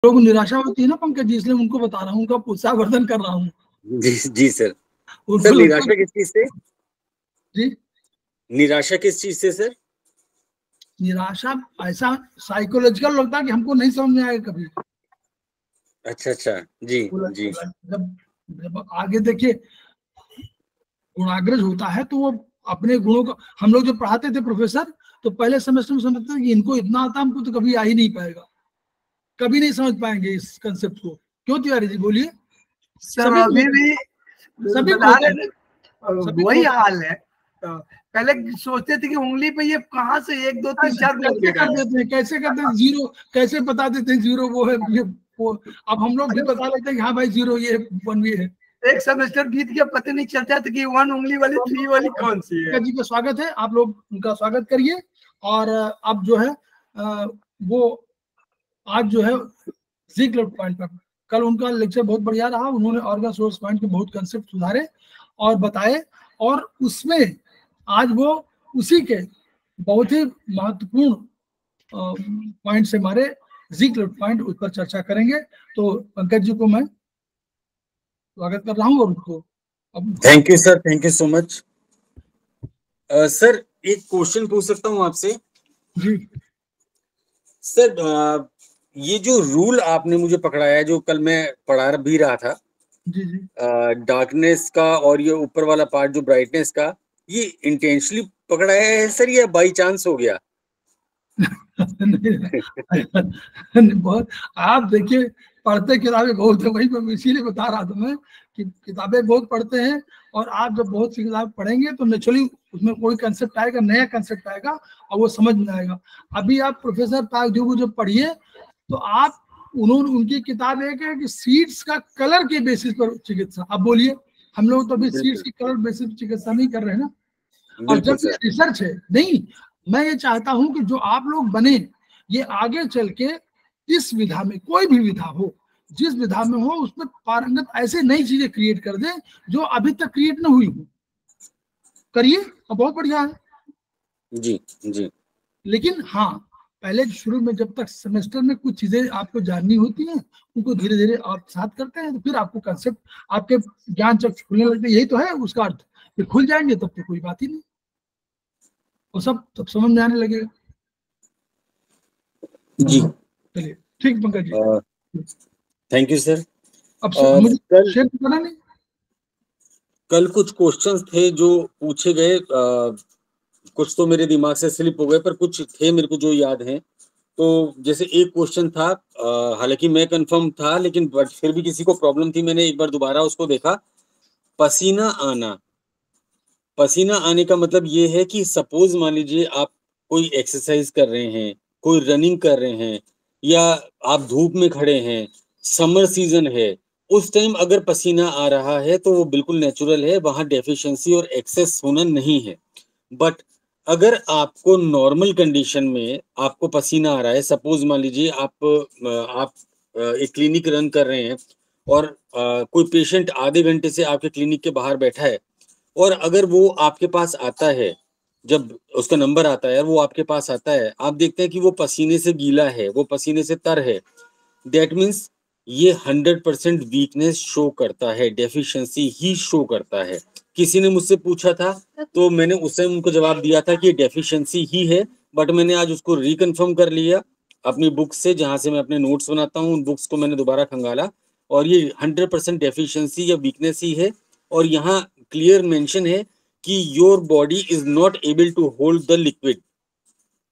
लोग निराशा होती है ना पंकज जी, इसलिए उनको बता रहा हूँ, उनका उत्साहवर्धन कर रहा हूँ। जी जी सर। उनको निराशा किस चीज से जी? निराशा किस चीज से सर? निराशा ऐसा साइकोलॉजिकल लगता है कि हमको नहीं समझ में आएगा कभी। अच्छा अच्छा, जी जी। जब जब आगे देखिए गुणाग्रज होता है तो वो अपने गुणों को, हम लोग जो पढ़ाते थे प्रोफेसर, तो पहले सेमेस्टर में समझते थे कि इनको इतना आता, हमको तो कभी आ ही नहीं पाएगा, कभी नहीं समझ पाएंगे इस कंसेप्ट को। क्यों तिवारी जी बोलिए? सर अभी भी सभी बता रहे हैं, वही हाल है। तो पहले सोचते थे कि उंगली पे ये कहाँ से 1 2 3 4 कैसे कर देते हैं, कैसे करते हैं, जीरो कैसे बता देते हैं, जीरो वो है ये वो। अब हम लोग भी बता लेते हैं कि हाँ भाई जीरो ये 1 ये है। एक सेमेस्टर बीत गया, पता नहीं चलता था कि 1 उंगली वाली 3 वाली कौन सी है। जी का स्वागत है, आप लोग उनका स्वागत करिए। और अब जो है वो आज जो है ज़िक्र पॉइंट पर, कल उनका लेक्चर बहुत बढ़िया रहा, उन्होंने ऑर्गन सोर्स पॉइंट के बहुत कंसेप्ट सुधारे और बताए, और उसमें आज वो उसी के बहुत ही महत्वपूर्ण पॉइंट से हमारे ज़िक्र पॉइंट उस पर चर्चा करेंगे। तो पंकज जी को मैं स्वागत कर रहा हूँ और उनको thank you sir, thank you so much. Sir एक क्वेश्चन पूछ सकता हूँ आपसे? जी सर, ये जो रूल आपने मुझे पकड़ाया, जो कल मैं पढ़ा भी रहा था, जी जी डार्कनेस का और ये ऊपर वाला पार्ट जो ब्राइटनेस का, ये इंटेंशनली पकड़ाया है सर या बाई चांस हो गया? बहुत, आप देखिए पढ़ते किताबें बहुत है, वही मैं इसीलिए बता रहा था मैं कि किताबें बहुत पढ़ते हैं, और आप जब बहुत सी किताब पढ़ेंगे तो नेचुरली उसमें कोई कंसेप्ट आएगा, नया कंसेप्ट आएगा और वो समझ में आएगा। अभी आप प्रोफेसर ताकजू को जब पढ़िए तो आप उन्होंने उनकी किताब एक है कि सीड्स का कलर के बेसिस पर चिकित्सा। आप बोलिए, हम लोग तो अभी सीड्स की कलर बेसिस पर चिकित्सा नहीं कर रहे हैं ना। और जब ये रिसर्च है, नहीं मैं ये चाहता हूं कि जो आप लोग बने, ये आगे चल के इस विधा में, कोई भी विधा हो, जिस विधा में हो उसमें पारंगत ऐसे नई चीजें क्रिएट कर दें जो अभी तक क्रिएट न हुई हो, करिए और बहुत बढ़िया है। जी जी। लेकिन हाँ, पहले शुरू में जब तक सेमेस्टर में कुछ चीजें आपको जाननी होती हैं, उनको धीरे धीरे आप साथ करते हैं तो फिर आपको कंसेप्ट, आपके ज्ञान चक्षु खुलने लगते हैं, यही तो है उसका अर्थ। फिर खुल जाएंगे तब तो कोई बात ही नहीं, वो सब समझ में आने लगेगा। जी चलिए ठीक Pankaj ji, thank you sir. अब मुझे शेयर करना नहीं। कल कुछ क्वेश्चंस थे जो पूछे गए, कुछ तो मेरे दिमाग से स्लिप हो गए, पर कुछ थे मेरे को जो याद हैं। तो जैसे एक क्वेश्चन था, हालांकि मैं कंफर्म था लेकिन बट फिर भी किसी को प्रॉब्लम थी, मैंने एक बार दोबारा उसको देखा। पसीना आना, पसीना आने का मतलब ये है कि सपोज मान लीजिए आप कोई एक्सरसाइज कर रहे हैं, कोई रनिंग कर रहे हैं, या आप धूप में खड़े हैं, समर सीजन है, उस टाइम अगर पसीना आ रहा है तो वो बिल्कुल नेचुरल है, वहां डेफिशिएंसी और एक्सेस होना नहीं है। बट अगर आपको नॉर्मल कंडीशन में आपको पसीना आ रहा है, सपोज मान लीजिए आप एक क्लिनिक रन कर रहे हैं और कोई पेशेंट आधे घंटे से आपके क्लिनिक के बाहर बैठा है, और अगर वो आपके पास आता है, जब उसका नंबर आता है वो आपके पास आता है, आप देखते हैं कि वो पसीने से गीला है, वो पसीने से तर है, दैट मीन्स ये 100% वीकनेस शो करता है, डेफिशिएंसी ही शो करता है। किसी ने मुझसे पूछा था तो मैंने उस टाइम उनको जवाब दिया था कि ये डेफिशिएंसी ही है, बट मैंने आज उसको रिकन्फर्म कर लिया अपनी बुक से, जहां से मैं अपने नोट्स बनाता हूँ, उन बुक्स को मैंने दोबारा खंगाला, और ये 100% डेफिशिएंसी या वीकनेस ही है। और यहाँ क्लियर मेंशन है कि your body is not able to hold the liquid,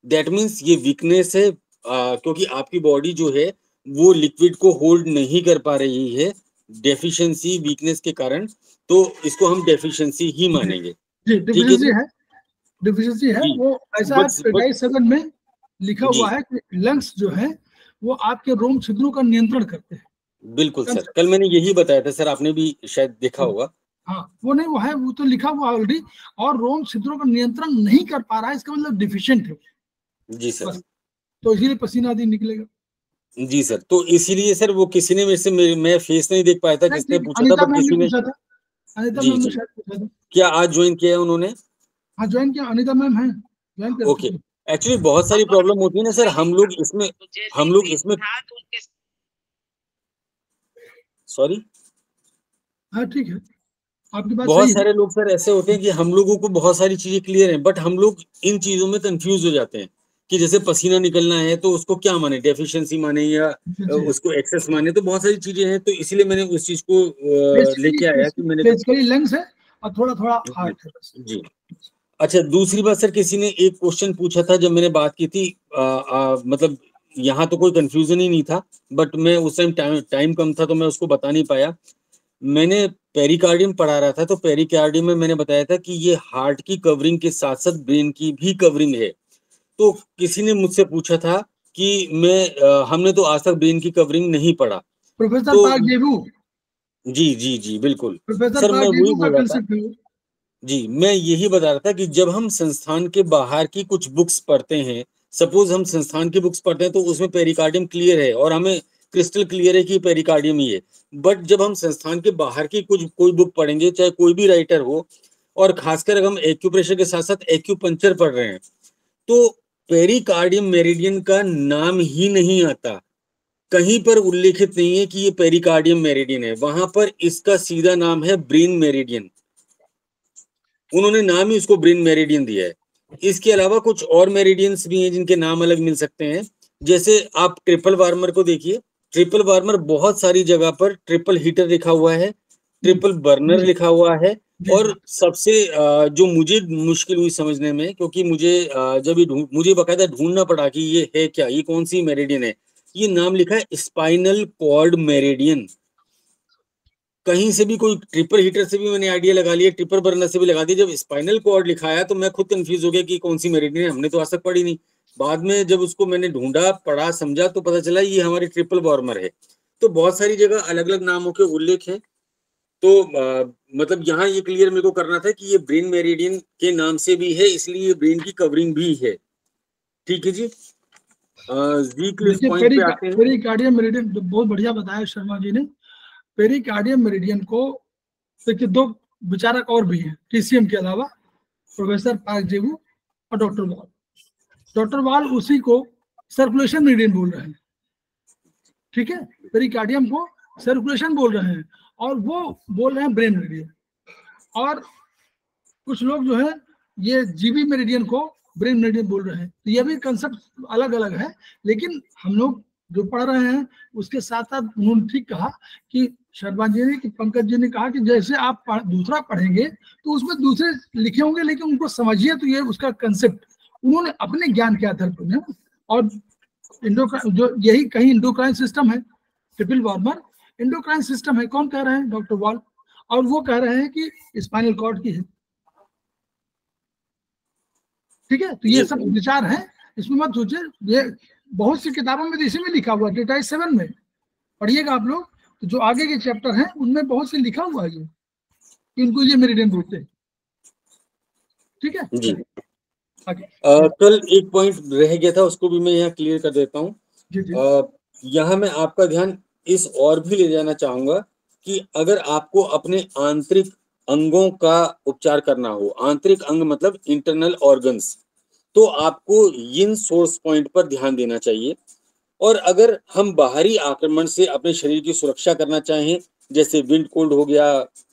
that means ये वीकनेस है, क्योंकि आपकी बॉडी जो है वो लिक्विड को होल्ड नहीं कर पा रही है डेफिशिएंसी वीकनेस के कारण, तो इसको हम डेफिशिएंसी ही मानेंगे। जी ठीक है, डिफिशिएंसी है वो ऐसा है। पेटाइस 7 में लिखा हुआ है कि लंग्स जो है वो आपके रोम छिद्रों का नियंत्रण करते हैं। बिल्कुल सर, कल मैंने यही बताया था सर, आपने भी शायद देखा होगा। हाँ, वो नहीं, वो है, वो तो लिखा हुआ ऑलरेडी, और रोम छिद्रों का नियंत्रण नहीं कर पा रहा है, इसका मतलब डिफिशिएंट है। जी सर, तो इसीलिए पसीना आदि निकलेगा। जी सर, तो इसीलिए सर वो किसी ने मेरे से, मैं फेस नहीं देख पाया था जिसने पूछा था, बट किसी ने, अनिता मैम ने शायद पूछा था। क्या आज ज्वाइन किया है उन्होंने? हाँ ज्वाइन किया, अनिता मैम है, ज्वाइन कर ओके। एक्चुअली बहुत सारी प्रॉब्लम होती है ना सर, हम लोग इसमें सॉरी, हाँ ठीक है, आपकी बात बहुत सही है। सारे लोग सर ऐसे होते हैं कि हम लोगों को बहुत सारी चीजें क्लियर हैं, बट हम लोग इन चीजों में कंफ्यूज हो जाते हैं कि जैसे पसीना निकलना है तो उसको क्या माने, डेफिशिएंसी माने या जी, उसको एक्सेस माने, तो बहुत सारी चीजें हैं, तो इसीलिए मैंने उस चीज को लेके आया कि मैंने बेसिकली लंग्स है और थोड़ा थोड़ा हार्ट है बस। जी। अच्छा, दूसरी बात सर, किसी ने एक क्वेश्चन पूछा था जब मैंने बात की थी, मतलब यहाँ तो कोई कंफ्यूजन ही नहीं था, बट मैं उस टाइम कम था तो मैं उसको बता नहीं पाया। मैंने पेरिकार्डियम पढ़ा रहा था, तो पेरिकार्डियम में मैंने बताया था कि ये हार्ट की कवरिंग के साथ साथ ब्रेन की भी कवरिंग है। तो किसी ने मुझसे पूछा था कि हमने तो आज तक ब्रेन की कवरिंग नहीं पढ़ा। प्रोफेसर तो पार्क जेबू, जी जी जी बिल्कुल प्रोफेसर सर, मैं पार्क वही जेबू का बोल रहा था। कंसेप्ट है वो। जी, मैं यही बता रहा था कि जब हम संस्थान के बाहर की कुछ बुक्स पढ़ते हैं, सपोज हम संस्थान की बुक्स पढ़ते हैं तो उसमें पेरिकार्डियम क्लियर है और हमें क्रिस्टल क्लियर है कि पेरिकार्डियम ही है। बट जब हम संस्थान के बाहर की कोई बुक पढ़ेंगे, चाहे कोई भी राइटर हो, और खासकर अगर हम एक्यूप्रेशर के साथ साथ एक्यूपंक्चर पढ़ रहे हैं, तो पेरिकार्डियम मेरिडियन का नाम ही नहीं आता, कहीं पर उल्लेखित नहीं है कि ये पेरिकार्डियम मेरिडियन है। वहां पर इसका सीधा नाम है ब्रेन मेरिडियन, उन्होंने नाम ही उसको ब्रेन मेरिडियन दिया है। इसके अलावा कुछ और मेरिडियंस भी हैं जिनके नाम अलग मिल सकते हैं, जैसे आप ट्रिपल वार्मर को देखिए। ट्रिपल वार्मर बहुत सारी जगह पर ट्रिपल हीटर लिखा हुआ है, ट्रिपल बर्नर लिखा हुआ है, और सबसे जो मुझे मुश्किल हुई समझने में, क्योंकि जब मुझे बकायदा ढूंढना पड़ा कि ये है क्या, ये कौन सी मेरिडियन है, ये नाम लिखा है स्पाइनल कॉर्ड मेरिडियन। कहीं से भी कोई ट्रिपल हीटर से भी मैंने आइडिया लगा लिया, ट्रिपल बर्नर से भी लगा दिया, जब स्पाइनल कॉर्ड लिखा है तो मैं खुद कंफ्यूज हो गया कि कौन सी मेरिडियन है, हमने तो आज तक पढ़ी नहीं। बाद में जब उसको मैंने ढूंढा, पढ़ा, समझा, तो पता चला ये हमारी ट्रिपल वार्मर है। तो बहुत सारी जगह अलग अलग नामों के उल्लेख हैं। तो मतलब यहाँ ये क्लियर मेरे को करना था कि ये ब्रेन मेरिडियन के नाम से भी है, इसलिए ये ब्रेन की कवरिंग भी है। ठीक है जी। ज़ीक्लिफ देखिए पॉइंट पे आते हैं। पेरिकार्डियम मेरिडियन बहुत बढ़िया बताया शर्मा जी ने। पेरिकार्डियम मेरिडियन को देखिए, दो विचारक और भी हैं टीसीएम के अलावा, प्रोफेसर पार्क जेबू और डॉक्टर वॉल। डॉक्टर वॉल उसी को सर्कुलेशन मेरिडियन बोल रहे हैं, ठीक है, पेरिकार्डियम को सर्कुलेशन बोल रहे हैं, और वो बोल रहे हैं ब्रेन मेरिडियन। और कुछ लोग जो है ये जीबी मेरिडियन को ब्रेन मेरिडियन बोल रहे हैं। तो ये भी कंसेप्ट अलग अलग है, लेकिन हम लोग जो पढ़ रहे हैं उसके साथ साथ उन्होंने ठीक कहा कि शर्मा जी ने, कि पंकज जी ने कहा कि जैसे आप दूसरा पढ़ेंगे तो उसमें दूसरे लिखे होंगे, लेकिन उनको समझिए तो ये उसका कंसेप्ट उन्होंने अपने ज्ञान के आधार पर। और जो यही कहीं इंडोक्राइन सिस्टम है, ट्रिपल वार्मर इंडोक्राइन सिस्टम है, कौन कह रहे हैं? Doctor wall. और वो कह रहे हैं कि स्पाइनल कॉर्ड की है। ठीक है, तो ये सब विचार है, इसमें मत सोचिए। ये बहुत सी किताबों में इसी में लिखा हुआ है, डेटा 7 में पढ़िएगा आप लोग, तो जो आगे के चैप्टर हैं उनमें बहुत से लिखा हुआ है ये, इनको ये मेरिडियन बोलते हैं। ठीक है जी। आगे। कल एक पॉइंट रह गया था, उसको भी मैं यहाँ क्लियर कर देता हूँ। यहाँ मैं आपका ध्यान इस और भी ले जाना चाहूंगा कि अगर आपको अपने आंतरिक अंगों का उपचार करना हो, आंतरिक अंग मतलब इंटरनल ऑर्गन्स, तो आपको इन सोर्स पॉइंट पर ध्यान देना चाहिए। और अगर हम बाहरी आक्रमण से अपने शरीर की सुरक्षा करना चाहें, जैसे विंड कोल्ड हो गया,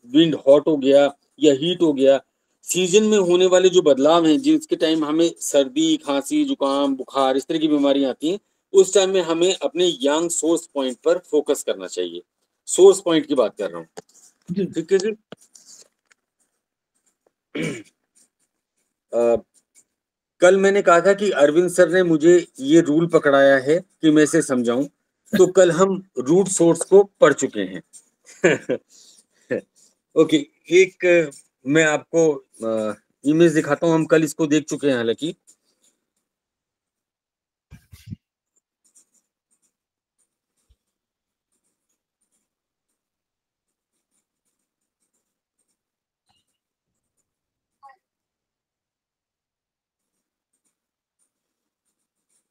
विंड हॉट हो गया, या हीट हो गया, सीजन में होने वाले जो बदलाव हैं, जिसके टाइम हमें सर्दी, खांसी, जुकाम, बुखार, इस तरह की बीमारियां आती हैं, उस टाइम में हमें अपने यंग सोर्स पॉइंट पर फोकस करना चाहिए। सोर्स पॉइंट की बात कर रहा हूँ। ठीक है जी। कल मैंने कहा था कि अरविंद सर ने मुझे ये रूल पकड़ाया है कि मैं इसे समझाऊं, तो कल हम रूट सोर्स को पढ़ चुके हैं। ओके, एक मैं आपको इमेज दिखाता हूं, हम कल इसको देख चुके हैं हालांकि।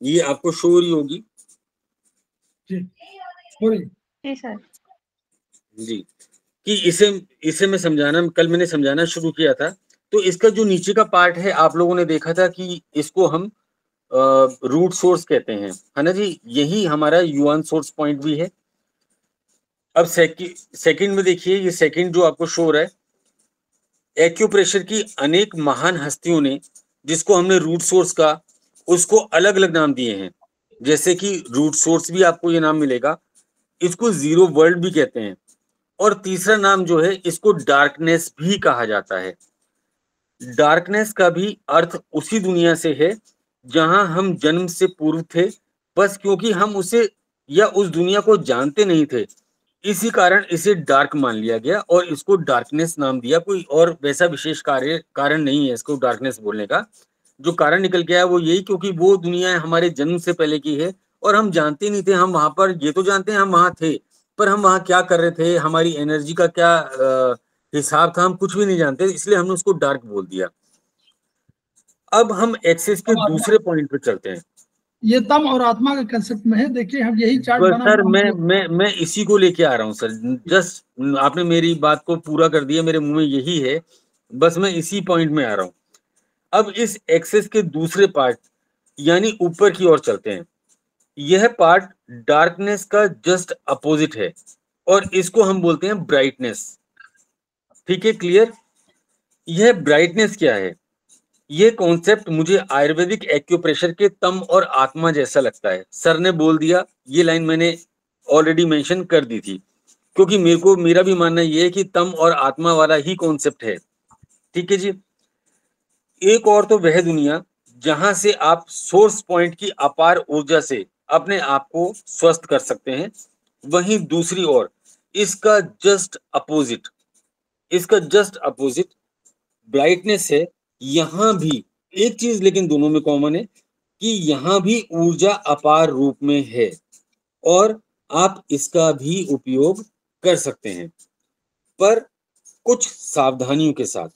ये आपको शो हो रही होगी जी सर। जी, कि इसे मैं समझाना, कल मैंने समझाना शुरू किया था। तो इसका जो नीचे का पार्ट है, आप लोगों ने देखा था कि इसको हम रूट सोर्स कहते हैं, है ना जी। यही हमारा यूएन सोर्स पॉइंट भी है। अब सेकंड में देखिए, ये सेकंड जो आपको शो हो रहा है, एक्यूप्रेशर की अनेक महान हस्तियों ने, जिसको हमने रूट सोर्स का, उसको अलग अलग नाम दिए हैं। जैसे कि रूट सोर्स भी आपको ये नाम मिलेगा, इसको जीरो वर्ल्ड भी कहते हैं, और तीसरा नाम जो है इसको डार्कनेस भी कहा जाता है। डार्कनेस का भी अर्थ उसी दुनिया से है जहां हम जन्म से पूर्व थे, बस क्योंकि हम उसे या उस दुनिया को जानते नहीं थे, इसी कारण इसे डार्क मान लिया गया और इसको डार्कनेस नाम दिया। कोई और वैसा विशेष कारण नहीं है इसको डार्कनेस बोलने का। जो कारण निकल के आया वो यही, क्योंकि वो दुनिया हमारे जन्म से पहले की है और हम जानते नहीं थे। हम वहां पर, ये तो जानते हैं हम वहां थे, पर हम वहां क्या कर रहे थे, हमारी एनर्जी का क्या हिसाब था, हम कुछ भी नहीं जानते, इसलिए हमने उसको डार्क बोल दिया। अब हम एक्सेस के दूसरे पॉइंट पे चलते हैं। ये तम और आत्मा के कंसेप्ट में है। देखिए हम यही चार्ट बना सर मैं इसी को लेके आ रहा हूँ सर। जस्ट आपने मेरी बात को पूरा कर दिया, मेरे मुंह में यही है, बस मैं इसी पॉइंट में आ रहा हूँ। अब इस एक्सेस के दूसरे पार्ट यानी ऊपर की ओर चलते हैं। यह पार्ट डार्कनेस का जस्ट अपोजिट है और इसको हम बोलते हैं ब्राइटनेस। ठीक है, क्लियर? यह ब्राइटनेस क्या है? ये कॉन्सेप्ट मुझे आयुर्वेदिक एक्यूप्रेशर के तम और आत्मा जैसा लगता है। सर ने बोल दिया, ये लाइन मैंने ऑलरेडी मेंशन कर दी थी, क्योंकि मेरा भी मानना ये है कि तम और आत्मा वाला ही कॉन्सेप्ट है। ठीक है जी। एक और तो वह दुनिया जहां से आप सोर्स पॉइंट की अपार ऊर्जा से अपने आप को स्वस्थ कर सकते हैं, वहीं दूसरी ओर इसका जस्ट अपोजिट ब्राइटनेस है। यहां भी एक चीज लेकिन दोनों में कॉमन है कि यहां भी ऊर्जा अपार रूप में है और आप इसका भी उपयोग कर सकते हैं, पर कुछ सावधानियों के साथ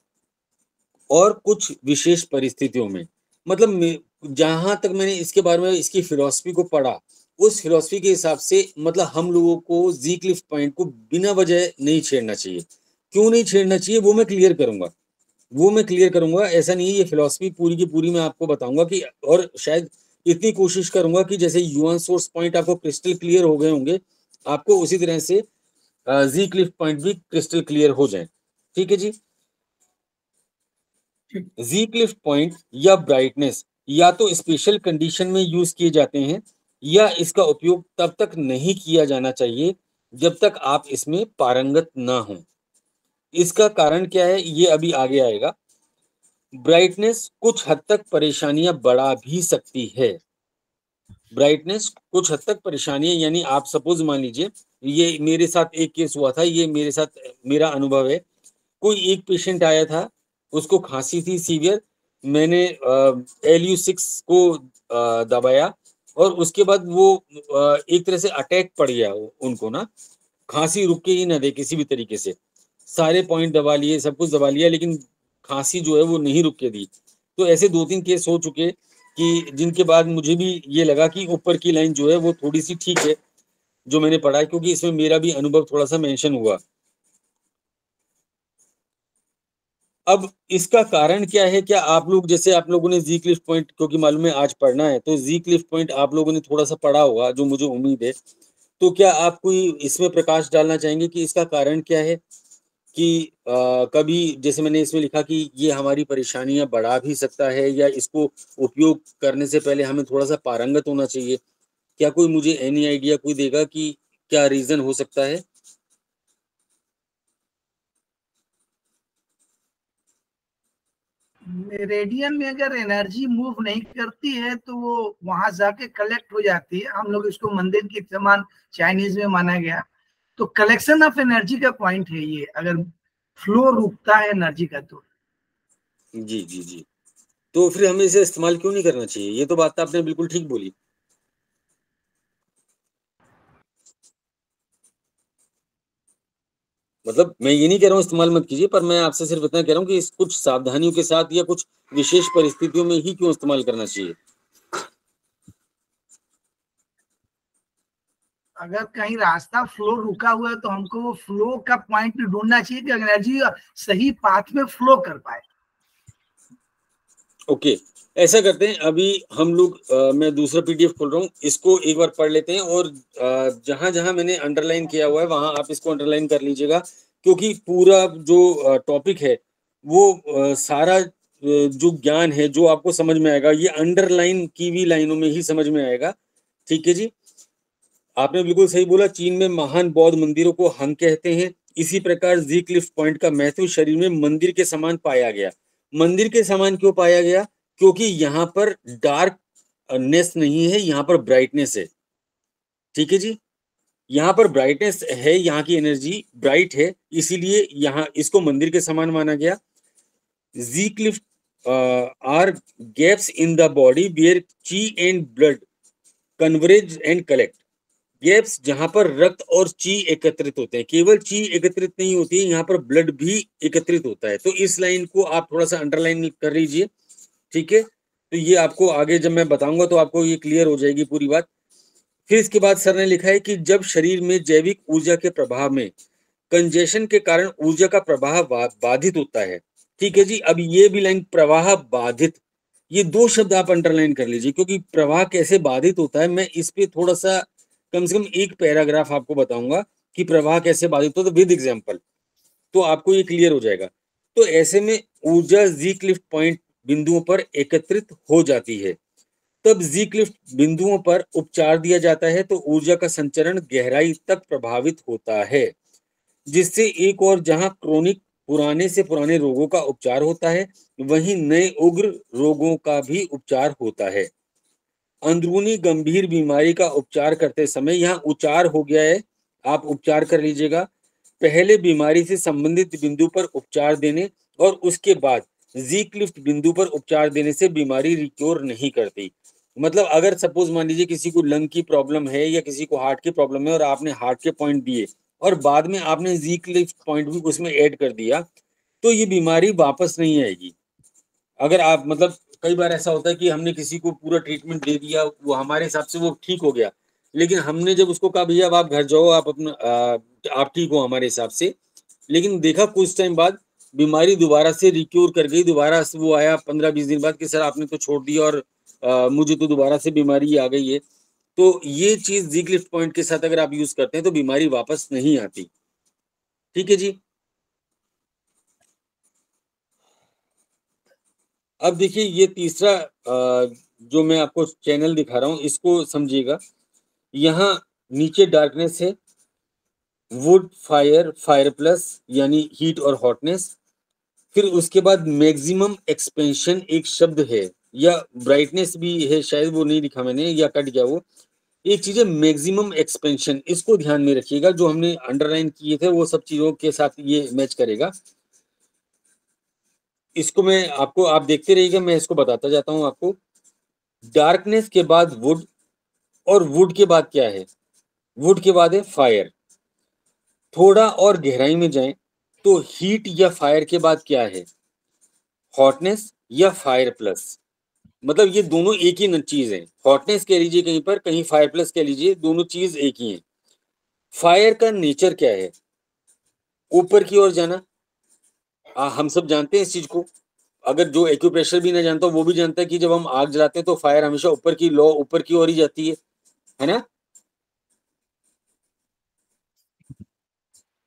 और कुछ विशेष परिस्थितियों में। मतलब जहां तक मैंने इसके बारे में इसकी फिलॉसफी को पढ़ा, उस फिलॉसफी के हिसाब से मतलब हम लोगों को जी क्लिफ पॉइंट को बिना वजह नहीं छेड़ना चाहिए। क्यों नहीं छेड़ना चाहिए वो मैं क्लियर करूंगा। ऐसा नहीं है, ये फिलॉसफी पूरी की पूरी मैं आपको बताऊंगा कि, और शायद इतनी कोशिश करूंगा कि जैसे यूएन सोर्स पॉइंट आपको क्रिस्टल क्लियर हो गए होंगे, आपको उसी तरह से जी क्लिफ पॉइंट भी क्रिस्टल क्लियर हो जाए। ठीक है जी। जी क्लिफ पॉइंट या ब्राइटनेस या तो स्पेशल कंडीशन में यूज किए जाते हैं या इसका उपयोग तब तक नहीं किया जाना चाहिए जब तक आप इसमें पारंगत ना हो। इसका कारण क्या है ये अभी आगे आएगा। ब्राइटनेस कुछ हद तक परेशानियां बढ़ा भी सकती है। ब्राइटनेस कुछ हद तक परेशानियां, यानी आप सपोज मान लीजिए, ये मेरे साथ एक केस हुआ था, ये मेरे साथ मेरा अनुभव है। कोई एक पेशेंट आया था, उसको खांसी थी सीवियर, मैंने LU6 को दबाया और उसके बाद वो एक तरह से अटैक पड़ गया उनको ना, खांसी रुक के ही ना दे किसी भी तरीके से। सारे पॉइंट दबा लिए, सब कुछ दबा लिया, लेकिन खांसी जो है वो नहीं रुक के दी। तो ऐसे 2-3 केस हो चुके कि जिनके बाद मुझे भी ये लगा कि ऊपर की लाइन जो है वो थोड़ी सी ठीक है जो मैंने पढ़ा है, क्योंकि इसमें मेरा भी अनुभव थोड़ा सा मेंशन हुआ। अब इसका कारण क्या है? क्या आप लोग, जैसे आप लोगों ने जी क्लिफ पॉइंट, क्योंकि मालूम है आज पढ़ना है, तो जी क्लिफ पॉइंट आप लोगों ने थोड़ा सा पढ़ा होगा, जो मुझे उम्मीद है। तो क्या आप कोई इसमें प्रकाश डालना चाहेंगे कि इसका कारण क्या है? कि कभी जैसे मैंने इसमें लिखा कि ये हमारी परेशानियां बढ़ा भी सकता है या इसको उपयोग करने से पहले हमें थोड़ा सा पारंगत होना चाहिए। क्या कोई मुझे एनी आइडिया कोई देगा कि क्या रीजन हो सकता है? रेडियन में अगर एनर्जी मूव नहीं करती है तो वो वहां जाके कलेक्ट हो जाती है। हम लोग इसको मंदिर के समान चाइनीज में माना गया, तो कलेक्शन ऑफ एनर्जी का पॉइंट है ये। अगर फ्लो रुकता है एनर्जी का तो जी जी जी, तो फिर हमें इसे इस्तेमाल क्यों नहीं करना चाहिए? ये तो बात आपने बिल्कुल ठीक बोली। मतलब मैं ये नहीं कह रहा हूँ इस्तेमाल मत कीजिए, पर मैं आपसे सिर्फ इतना कह रहा हूँ कि इस कुछ सावधानियों के साथ या कुछ विशेष परिस्थितियों में ही क्यों इस्तेमाल करना चाहिए। अगर कहीं रास्ता फ्लो रुका हुआ है तो हमको वो फ्लो का पॉइंट ढूंढना चाहिए कि एनर्जी सही पाथ में फ्लो कर पाए। ओके, ऐसा करते हैं, अभी हम लोग मैं दूसरा पीडीएफ खोल रहा हूँ, इसको एक बार पढ़ लेते हैं और जहां जहां मैंने अंडरलाइन किया हुआ है वहां आप इसको अंडरलाइन कर लीजिएगा, क्योंकि पूरा जो टॉपिक है वो सारा जो ज्ञान है जो आपको समझ में आएगा ये अंडरलाइन की हुई लाइनों में ही समझ में आएगा। ठीक है जी, आपने बिल्कुल सही बोला, चीन में महान बौद्ध मंदिरों को हंग कहते हैं। इसी प्रकार जी क्लिफ पॉइंट का महत्व शरीर में मंदिर के समान पाया गया। मंदिर के समान क्यों पाया गया? क्योंकि यहाँ पर डार्कनेस नहीं है, यहाँ पर ब्राइटनेस है। ठीक है जी, यहाँ पर ब्राइटनेस है, यहाँ की एनर्जी ब्राइट है, इसीलिए यहाँ इसको मंदिर के समान माना गया। जी cleft are gaps in the body where ची and blood converge and collect. Gaps जहां पर रक्त और ची एकत्रित होते हैं, केवल ची एकत्रित नहीं होती है, यहाँ पर ब्लड भी एकत्रित होता है। तो इस लाइन को आप थोड़ा सा अंडरलाइन कर लीजिए। ठीक है, तो ये आपको आगे जब मैं बताऊंगा तो आपको ये क्लियर हो जाएगी पूरी बात। फिर इसके बाद सर ने लिखा है कि जब शरीर में जैविक ऊर्जा के प्रभाव में कंजेशन के कारण ऊर्जा का प्रवाह बाधित होता है। ठीक है जी, अब ये भी लाइन प्रवाह बाधित, ये दो शब्द आप अंडरलाइन कर लीजिए, क्योंकि प्रवाह कैसे बाधित होता है मैं इस पे थोड़ा सा कम से कम एक पैराग्राफ आपको बताऊंगा कि प्रवाह कैसे बाधित होता है विद एग्जांपल, तो आपको ये क्लियर हो जाएगा। तो ऐसे में ऊर्जा जी क्लिफ पॉइंट बिंदुओं पर एकत्रित हो जाती है, तब जी क्लिफ बिंदुओं पर उपचार दिया जाता है, तो ऊर्जा का संचरण गहराई तक प्रभावित होता है, जिससे एक और जहां क्रोनिक पुराने से पुराने रोगों का उपचार होता है, वहीं नए उग्र रोगों का भी उपचार होता है। अंदरूनी गंभीर बीमारी का उपचार करते समय, यहाँ उचार हो गया है, आप उपचार कर लीजिएगा। पहले बीमारी से संबंधित बिंदु पर उपचार देने और उसके बाद जी क्लिफ्ट बिंदु पर उपचार देने से बीमारी रिक्योर नहीं करती। मतलब अगर सपोज मान लीजिए किसी को लंग की प्रॉब्लम है या किसी को हार्ट की प्रॉब्लम है और आपने हार्ट के पॉइंट दिए और बाद में आपने जी क्लिफ्ट पॉइंट भी उसमें ऐड कर दिया, तो ये बीमारी वापस नहीं आएगी। अगर आप मतलब कई बार ऐसा होता है कि हमने किसी को पूरा ट्रीटमेंट दे दिया, वो हमारे हिसाब से वो ठीक हो गया, लेकिन हमने जब उसको कहा भैया अब आप घर जाओ, आप अपना आप ठीक हो हमारे हिसाब से, लेकिन देखा कुछ टाइम बाद बीमारी दोबारा से रिक्योर कर गई, दोबारा से वो आया 15-20 दिन बाद कि सर आपने तो छोड़ दिया और मुझे तो दोबारा से बीमारी आ गई है। तो ये चीज जी क्लिफ पॉइंट के साथ अगर आप यूज करते हैं तो बीमारी वापस नहीं आती। ठीक है जी, अब देखिए ये तीसरा जो मैं आपको चैनल दिखा रहा हूं इसको समझिएगा। यहाँ नीचे डार्कनेस है, वुड फायर, फायर प्लस यानी हीट और हॉटनेस। फिर उसके बाद मैक्सिमम एक्सपेंशन एक शब्द है, या ब्राइटनेस भी है शायद, वो नहीं लिखा मैंने या कट गया वो। एक चीज है मैक्सिमम एक्सपेंशन, इसको ध्यान में रखिएगा, जो हमने अंडरलाइन किए थे वो सब चीजों के साथ ये मैच करेगा। इसको मैं आपको, आप देखते रहिएगा, मैं इसको बताता जाता हूं आपको। डार्कनेस के बाद वुड, और वुड के बाद क्या है? वुड के बाद है फायर। थोड़ा और गहराई में जाएं तो हीट या फायर के बाद क्या है? हॉटनेस या फायर प्लस। मतलब ये दोनों एक ही चीज है, हॉटनेस कह लीजिए कहीं पर, कहीं फायर प्लस कह लीजिए, दोनों चीज एक ही है। फायर का नेचर क्या है? ऊपर की ओर जाना। हम सब जानते हैं इस चीज को, अगर जो एक्यूप्रेशर भी ना जानता वो भी जानता है कि जब हम आग जलाते हैं तो फायर हमेशा ऊपर की लौ ऊपर की ओर ही जाती है ना?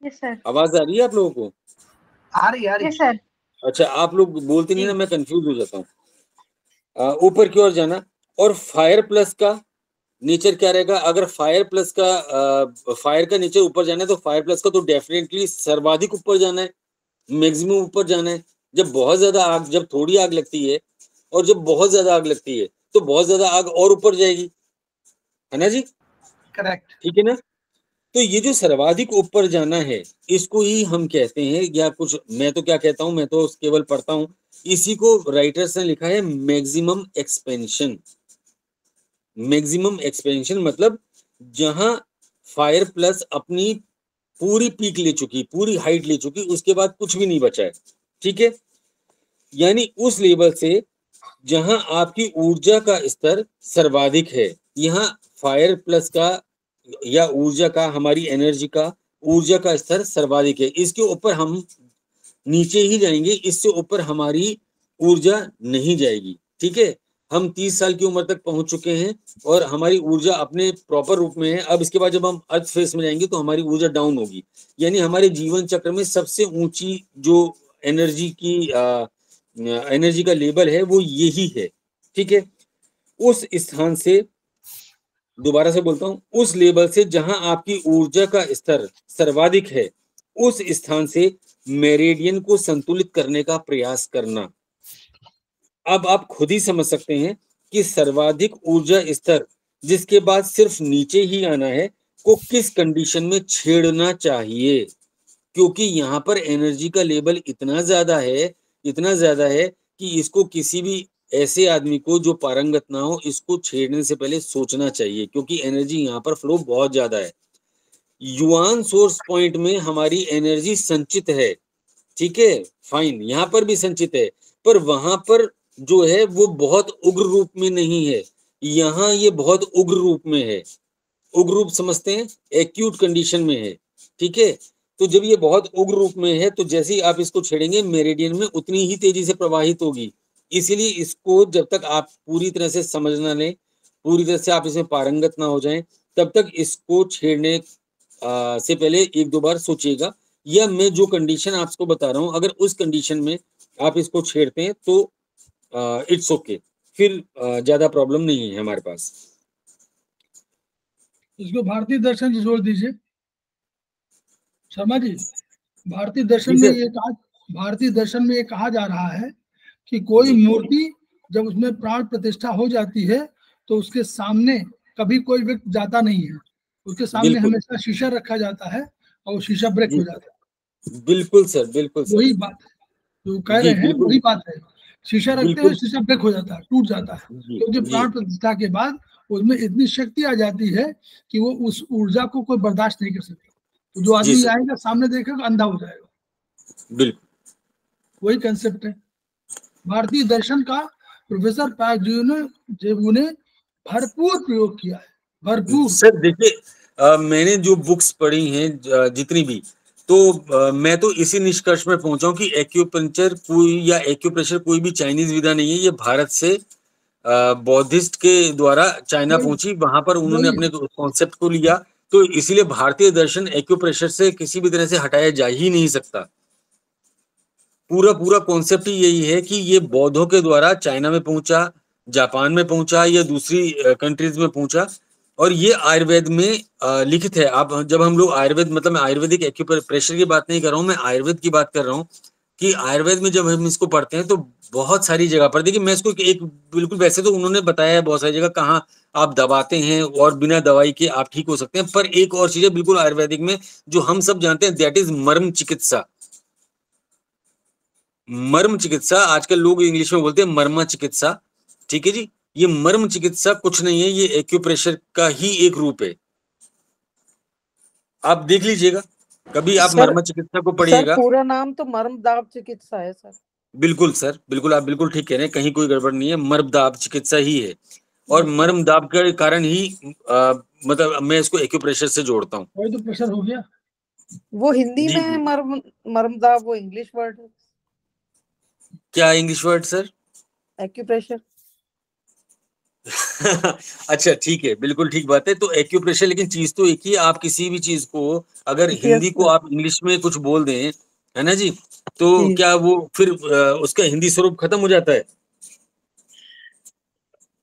Yes sir. आवाज आ रही है आप लोगों को? आ रही यस सर। अच्छा, आप लोग बोलते नहीं ना, मैं कंफ्यूज हो जाता हूँ। ऊपर की ओर जाना। और फायर प्लस का नेचर क्या रहेगा? अगर फायर प्लस का फायर का नेचर ऊपर जाना है तो फायर प्लस का तो डेफिनेटली सर्वाधिक ऊपर जाना है, मैक्सिमम ऊपर जाना है। जब बहुत ज्यादा आग, जब थोड़ी आग लगती है और जब बहुत ज्यादा आग लगती है तो बहुत ज्यादा आग और ऊपर जाएगी, है ना जी? करेक्ट, ठीक है ना? तो ये जो सर्वाधिक ऊपर जाना है इसको ही हम कहते हैं, या कुछ मैं तो क्या कहता हूं, मैं तो केवल पढ़ता हूं, इसी को राइटर्स ने लिखा है मैक्सिमम एक्सपेंशन। मैक्सिमम एक्सपेंशन मतलब जहां फायर प्लस अपनी पूरी पीक ले चुकी, पूरी हाइट ले चुकी, उसके बाद कुछ भी नहीं बचा है। ठीक है, यानी उस लेवल से जहां आपकी ऊर्जा का स्तर सर्वाधिक है, यहाँ फायर प्लस का या ऊर्जा का, हमारी एनर्जी का, ऊर्जा का स्तर सर्वाधिक है। इसके ऊपर हम नीचे ही जाएंगे, इससे ऊपर हमारी ऊर्जा नहीं जाएगी। ठीक है, हम 30 साल की उम्र तक पहुंच चुके हैं और हमारी ऊर्जा अपने प्रॉपर रूप में है। अब इसके बाद जब हम अर्थ फेस में जाएंगे तो हमारी ऊर्जा डाउन होगी, यानी हमारे जीवन चक्र में सबसे ऊंची जो एनर्जी का लेवल है वो यही है। ठीक है, उस स्थान से, दोबारा से बोलता हूं, उस लेवल से जहां आपकी ऊर्जा का स्तर सर्वाधिक है, उस स्थान से मेरिडियन को संतुलित करने का प्रयास करना। अब आप खुद ही समझ सकते हैं कि सर्वाधिक ऊर्जा स्तर जिसके बाद सिर्फ नीचे ही आना है को किस कंडीशन में छेड़ना चाहिए, क्योंकि यहाँ पर एनर्जी का लेवल इतना ज्यादा है कि इसको किसी भी ऐसे आदमी को जो पारंगत ना हो, इसको छेड़ने से पहले सोचना चाहिए, क्योंकि एनर्जी यहाँ पर फ्लो बहुत ज्यादा है। युआन सोर्स पॉइंट में हमारी एनर्जी संचित है, ठीक है, फाइन, यहाँ पर भी संचित है, पर वहां पर जो है वो बहुत उग्र रूप में नहीं है, यहाँ ये बहुत उग्र रूप में है। उग्र रूप समझते हैं, एक्यूट कंडीशन में है। ठीक है, तो जब ये बहुत उग्र रूप में है तो जैसे ही आप इसको छेड़ेंगे मेरिडियन में उतनी ही तेजी से प्रवाहित होगी। इसीलिए इसको जब तक आप पूरी तरह से समझ ना लें, पूरी तरह से आप इसमें पारंगत ना हो जाएं, तब तक इसको छेड़ने से पहले एक दो बार सोचिएगा। या मैं जो कंडीशन आपको बता रहा हूं, अगर उस कंडीशन में आप इसको छेड़ते हैं तो इट्स ओके, फिर ज्यादा प्रॉब्लम नहीं है हमारे पास। इसको भारतीय दर्शन से जोड़ दीजिए शर्मा जी। भारतीय दर्शन में ये कहा जा रहा है कि कोई मूर्ति जब उसमें प्राण प्रतिष्ठा हो जाती है तो उसके सामने कभी कोई व्यक्ति जाता नहीं है, उसके सामने हमेशा शीशा रखा जाता है और वो शीशा ब्रेक हो जाता है। बिल्कुल सर, बिल्कुल सर, वही बात जो कह रहे हैं वही बात है। शीशा रखते हैं, शीशा ब्रेक हो जाता है, टूट जाता है, क्योंकि प्राण प्रतिष्ठा के बाद उसमें इतनी शक्ति आ जाती है कि वो उस ऊर्जा को कोई बर्दाश्त नहीं कर सकता। तो जो आदमी आएगा सामने देखेगा अंधा हो जाएगा। बिल्कुल वही कंसेप्ट है भारतीय दर्शन का। प्रोफेसर पाकजेबू ने भरपूर प्रयोग किया है, भरपूर। सर देखिए, मैंने जो बुक्स पढ़ी हैं जितनी भी, तो मैं तो इसी निष्कर्ष में पहुंचा हूं कि एक्यूपंक्चर कोई या एक्यूप्रेशर कोई भी चाइनीज विधा नहीं है। ये भारत से बौद्धिस्ट के द्वारा चाइना पहुंची, वहां पर उन्होंने अपने कॉन्सेप्ट को लिया, तो इसीलिए भारतीय दर्शन एक्यूप्रेशर से किसी भी तरह से हटाया जा ही नहीं सकता। पूरा कॉन्सेप्ट ही यही है कि ये बौद्धों के द्वारा चाइना में पहुंचा, जापान में पहुंचा या दूसरी कंट्रीज में पहुंचा, और ये आयुर्वेद में लिखित है। आप जब हम लोग आयुर्वेद, मतलब मैं आयुर्वेदिक एक्यूप्रेशर की बात नहीं कर रहा हूँ, मैं आयुर्वेद की बात कर रहा हूँ कि आयुर्वेद में जब हम इसको पढ़ते हैं तो बहुत सारी जगह पर, देखिए मैं इसको एक बिल्कुल, वैसे तो उन्होंने बताया है बहुत सारी जगह कहाँ आप दबाते हैं और बिना दवाई के आप ठीक हो सकते हैं, पर एक और चीज है बिल्कुल आयुर्वेदिक में जो हम सब जानते हैं, दैट इज मर्म चिकित्सा। मर्म चिकित्सा, आजकल लोग इंग्लिश में बोलते हैं मर्मा चिकित्सा। ठीक है जी, ये मर्म चिकित्सा कुछ नहीं है, ये एक्यूप्रेशर का ही एक रूप है। आप देख लीजिएगा कभी, आप मर्म चिकित्सा को पढ़िएगा। पूरा नाम तो मर्मदाब चिकित्सा है सर। बिल्कुल सर, बिल्कुल, आप बिल्कुल ठीक कह रहे हैं, कहीं कोई गड़बड़ नहीं है, मर्मदाब चिकित्सा ही है। और मर्मदाब के कारण ही मतलब मैं इसको एक्यूप्रेशर से जोड़ता हूँ। वही तो प्रेशर हो गया, वो हिंदी में है मर्मदाब, वो इंग्लिश वर्ड है। क्या इंग्लिश वर्ड सर? एक्यूप्रेशर। अच्छा ठीक है, बिल्कुल ठीक बात है। तो एक्यूप्रेशर, लेकिन चीज तो एक ही है, आप किसी भी चीज को अगर हिंदी को आप इंग्लिश में कुछ बोल दें, है ना जी, तो क्या वो फिर उसका हिंदी स्वरूप खत्म हो जाता है?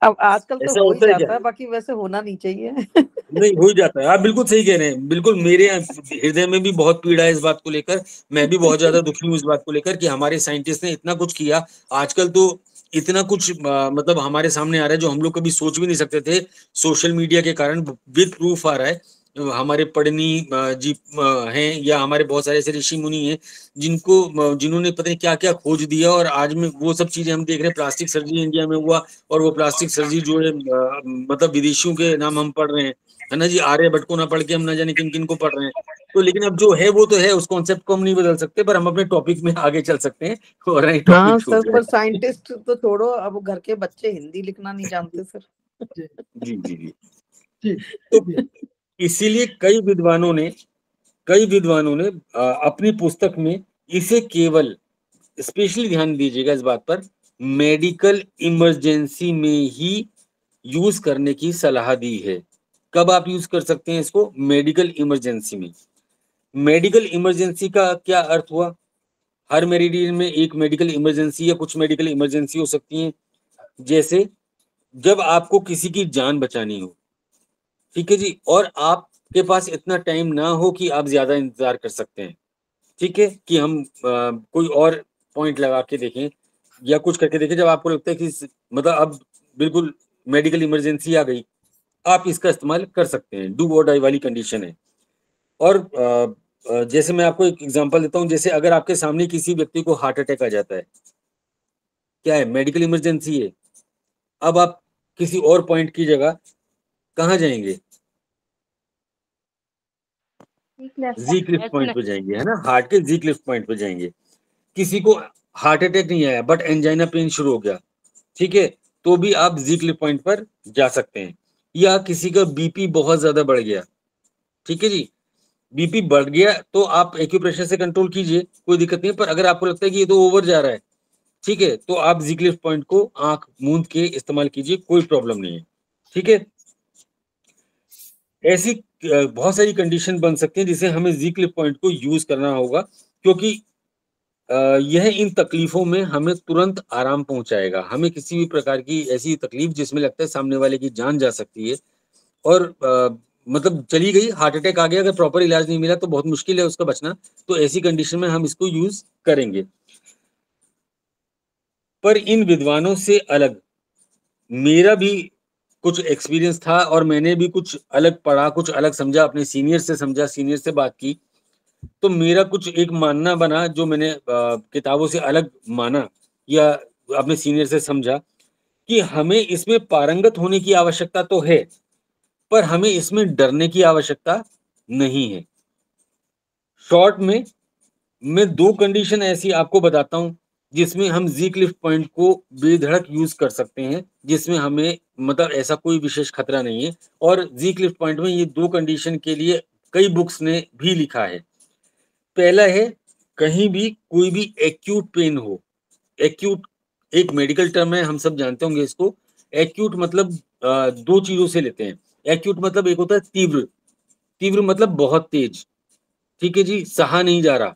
अब आजकल तो हो ही जाता है, बाकी वैसे होना नहीं चाहिए। नहीं, हो ही जाता है, आप बिल्कुल सही कह रहे हैं। बिल्कुल मेरे हृदय में भी बहुत पीड़ा है इस बात को लेकर, मैं भी बहुत ज्यादा दुखी हूँ इस बात को लेकर कि हमारे साइंटिस्ट ने इतना कुछ किया, आजकल तो इतना कुछ मतलब हमारे सामने आ रहा है जो हम लोग कभी सोच भी नहीं सकते थे। सोशल मीडिया के कारण विद प्रूफ आ रहा है। हमारे पढ़नी जी हैं या हमारे बहुत सारे ऐसे ऋषि मुनि हैं जिन्होंने पता नहीं क्या क्या खोज दिया, और आज में वो सब चीजें हम देख रहे हैं। प्लास्टिक सर्जरी इंडिया में हुआ, और वो प्लास्टिक सर्जरी जो है मतलब विदेशियों के नाम हम पढ़ रहे हैं, है ना जी, आर्यभट्ट को ना पढ़ के हम ना जाने किन किन को पढ़ रहे हैं। तो लेकिन अब जो है वो तो है, उस कॉन्सेप्ट को हम नहीं बदल सकते, पर हम अपने टॉपिक में आगे चल सकते हैं। और हाँ सर, पर साइंटिस्ट तो छोड़ो, अब घर के बच्चे हिंदी लिखना नहीं जानते सर। जी जी जी। तो इसीलिए कई विद्वानों ने अपनी पुस्तक में इसे केवल, स्पेशली ध्यान दीजिएगा इस बात पर, मेडिकल इमरजेंसी में ही यूज करने की सलाह दी है। कब आप यूज कर सकते हैं इसको? मेडिकल इमरजेंसी में। मेडिकल इमरजेंसी का क्या अर्थ हुआ? हर मेरिडियन में एक मेडिकल इमरजेंसी या कुछ मेडिकल इमरजेंसी हो सकती है। जैसे जब आपको किसी की जान बचानी हो, ठीक है जी, और आपके पास इतना टाइम ना हो कि आप ज्यादा इंतजार कर सकते हैं, ठीक है, कि हम कोई और पॉइंट लगा के देखें या कुछ करके देखें, जब आपको लगता है कि मतलब अब बिल्कुल मेडिकल इमरजेंसी आ गई, आप इसका इस्तेमाल कर सकते हैं। डू और डाई वाली कंडीशन है। और जैसे मैं आपको एक एग्जांपल देता हूँ, जैसे अगर आपके सामने किसी व्यक्ति को हार्ट अटैक आ जाता है, क्या है? मेडिकल इमरजेंसी है। अब आप किसी और पॉइंट की जगह कहाँ जाएंगे? जी क्लिफ पॉइंट पे जाएंगे, है ना, हार्ट के जी क्लिफ पॉइंट पे जाएंगे। किसी को हार्ट अटैक नहीं आया बट एंजाइना पेन शुरू हो गया, ठीक है, तो भी आप जी क्लिफ पॉइंट पर जा सकते हैं। या किसी का बीपी बहुत ज्यादा बढ़ गया, ठीक है जी, बीपी बढ़ गया तो आप एक्यूप्रेशर से कंट्रोल कीजिए, कोई दिक्कत नहीं है। पर अगर आपको लगता है कि ये तो ओवर जा रहा है, ठीक है, तो आप जी क्लिफ पॉइंट को आंख मूंद के इस्तेमाल कीजिए, कोई प्रॉब्लम नहीं है, ठीक है। ऐसी बहुत सारी कंडीशन बन सकती हैं जिसे हमें जी क्लिफ पॉइंट को यूज करना होगा, क्योंकि यह इन तकलीफों में हमें तुरंत आराम पहुंचाएगा। हमें किसी भी प्रकार की ऐसी तकलीफ जिसमें लगता है सामने वाले की जान जा सकती है और मतलब चली गई, हार्ट अटैक आ गया, अगर प्रॉपर इलाज नहीं मिला तो बहुत मुश्किल है उसका बचना, तो ऐसी कंडीशन में हम इसको यूज करेंगे। पर इन विद्वानों से अलग मेरा भी कुछ एक्सपीरियंस था और मैंने भी कुछ अलग पढ़ा, कुछ अलग समझा, अपने सीनियर से समझा, सीनियर से बात की, तो मेरा कुछ एक मानना बना जो मैंने किताबों से अलग माना या अपने सीनियर से समझा कि हमें इसमें पारंगत होने की आवश्यकता तो है, पर हमें इसमें डरने की आवश्यकता नहीं है। शॉर्ट में मैं दो कंडीशन ऐसी आपको बताता हूं जिसमें हम जी क्लिफ पॉइंट को बेधड़क यूज कर सकते हैं, जिसमें हमें मतलब ऐसा कोई विशेष खतरा नहीं है। और जी क्लिफ पॉइंट में ये दो कंडीशन के लिए कई बुक्स ने भी लिखा है। पहला है, कहीं भी कोई भी एक्यूट पेन हो। एक्यूट एक मेडिकल टर्म है, हम सब जानते होंगे इसको। एक्यूट मतलब दो चीजों से लेते हैं। एक्यूट मतलब एक होता है तीव्र, तीव्र मतलब बहुत तेज, ठीक है जी, सहा नहीं जा रहा,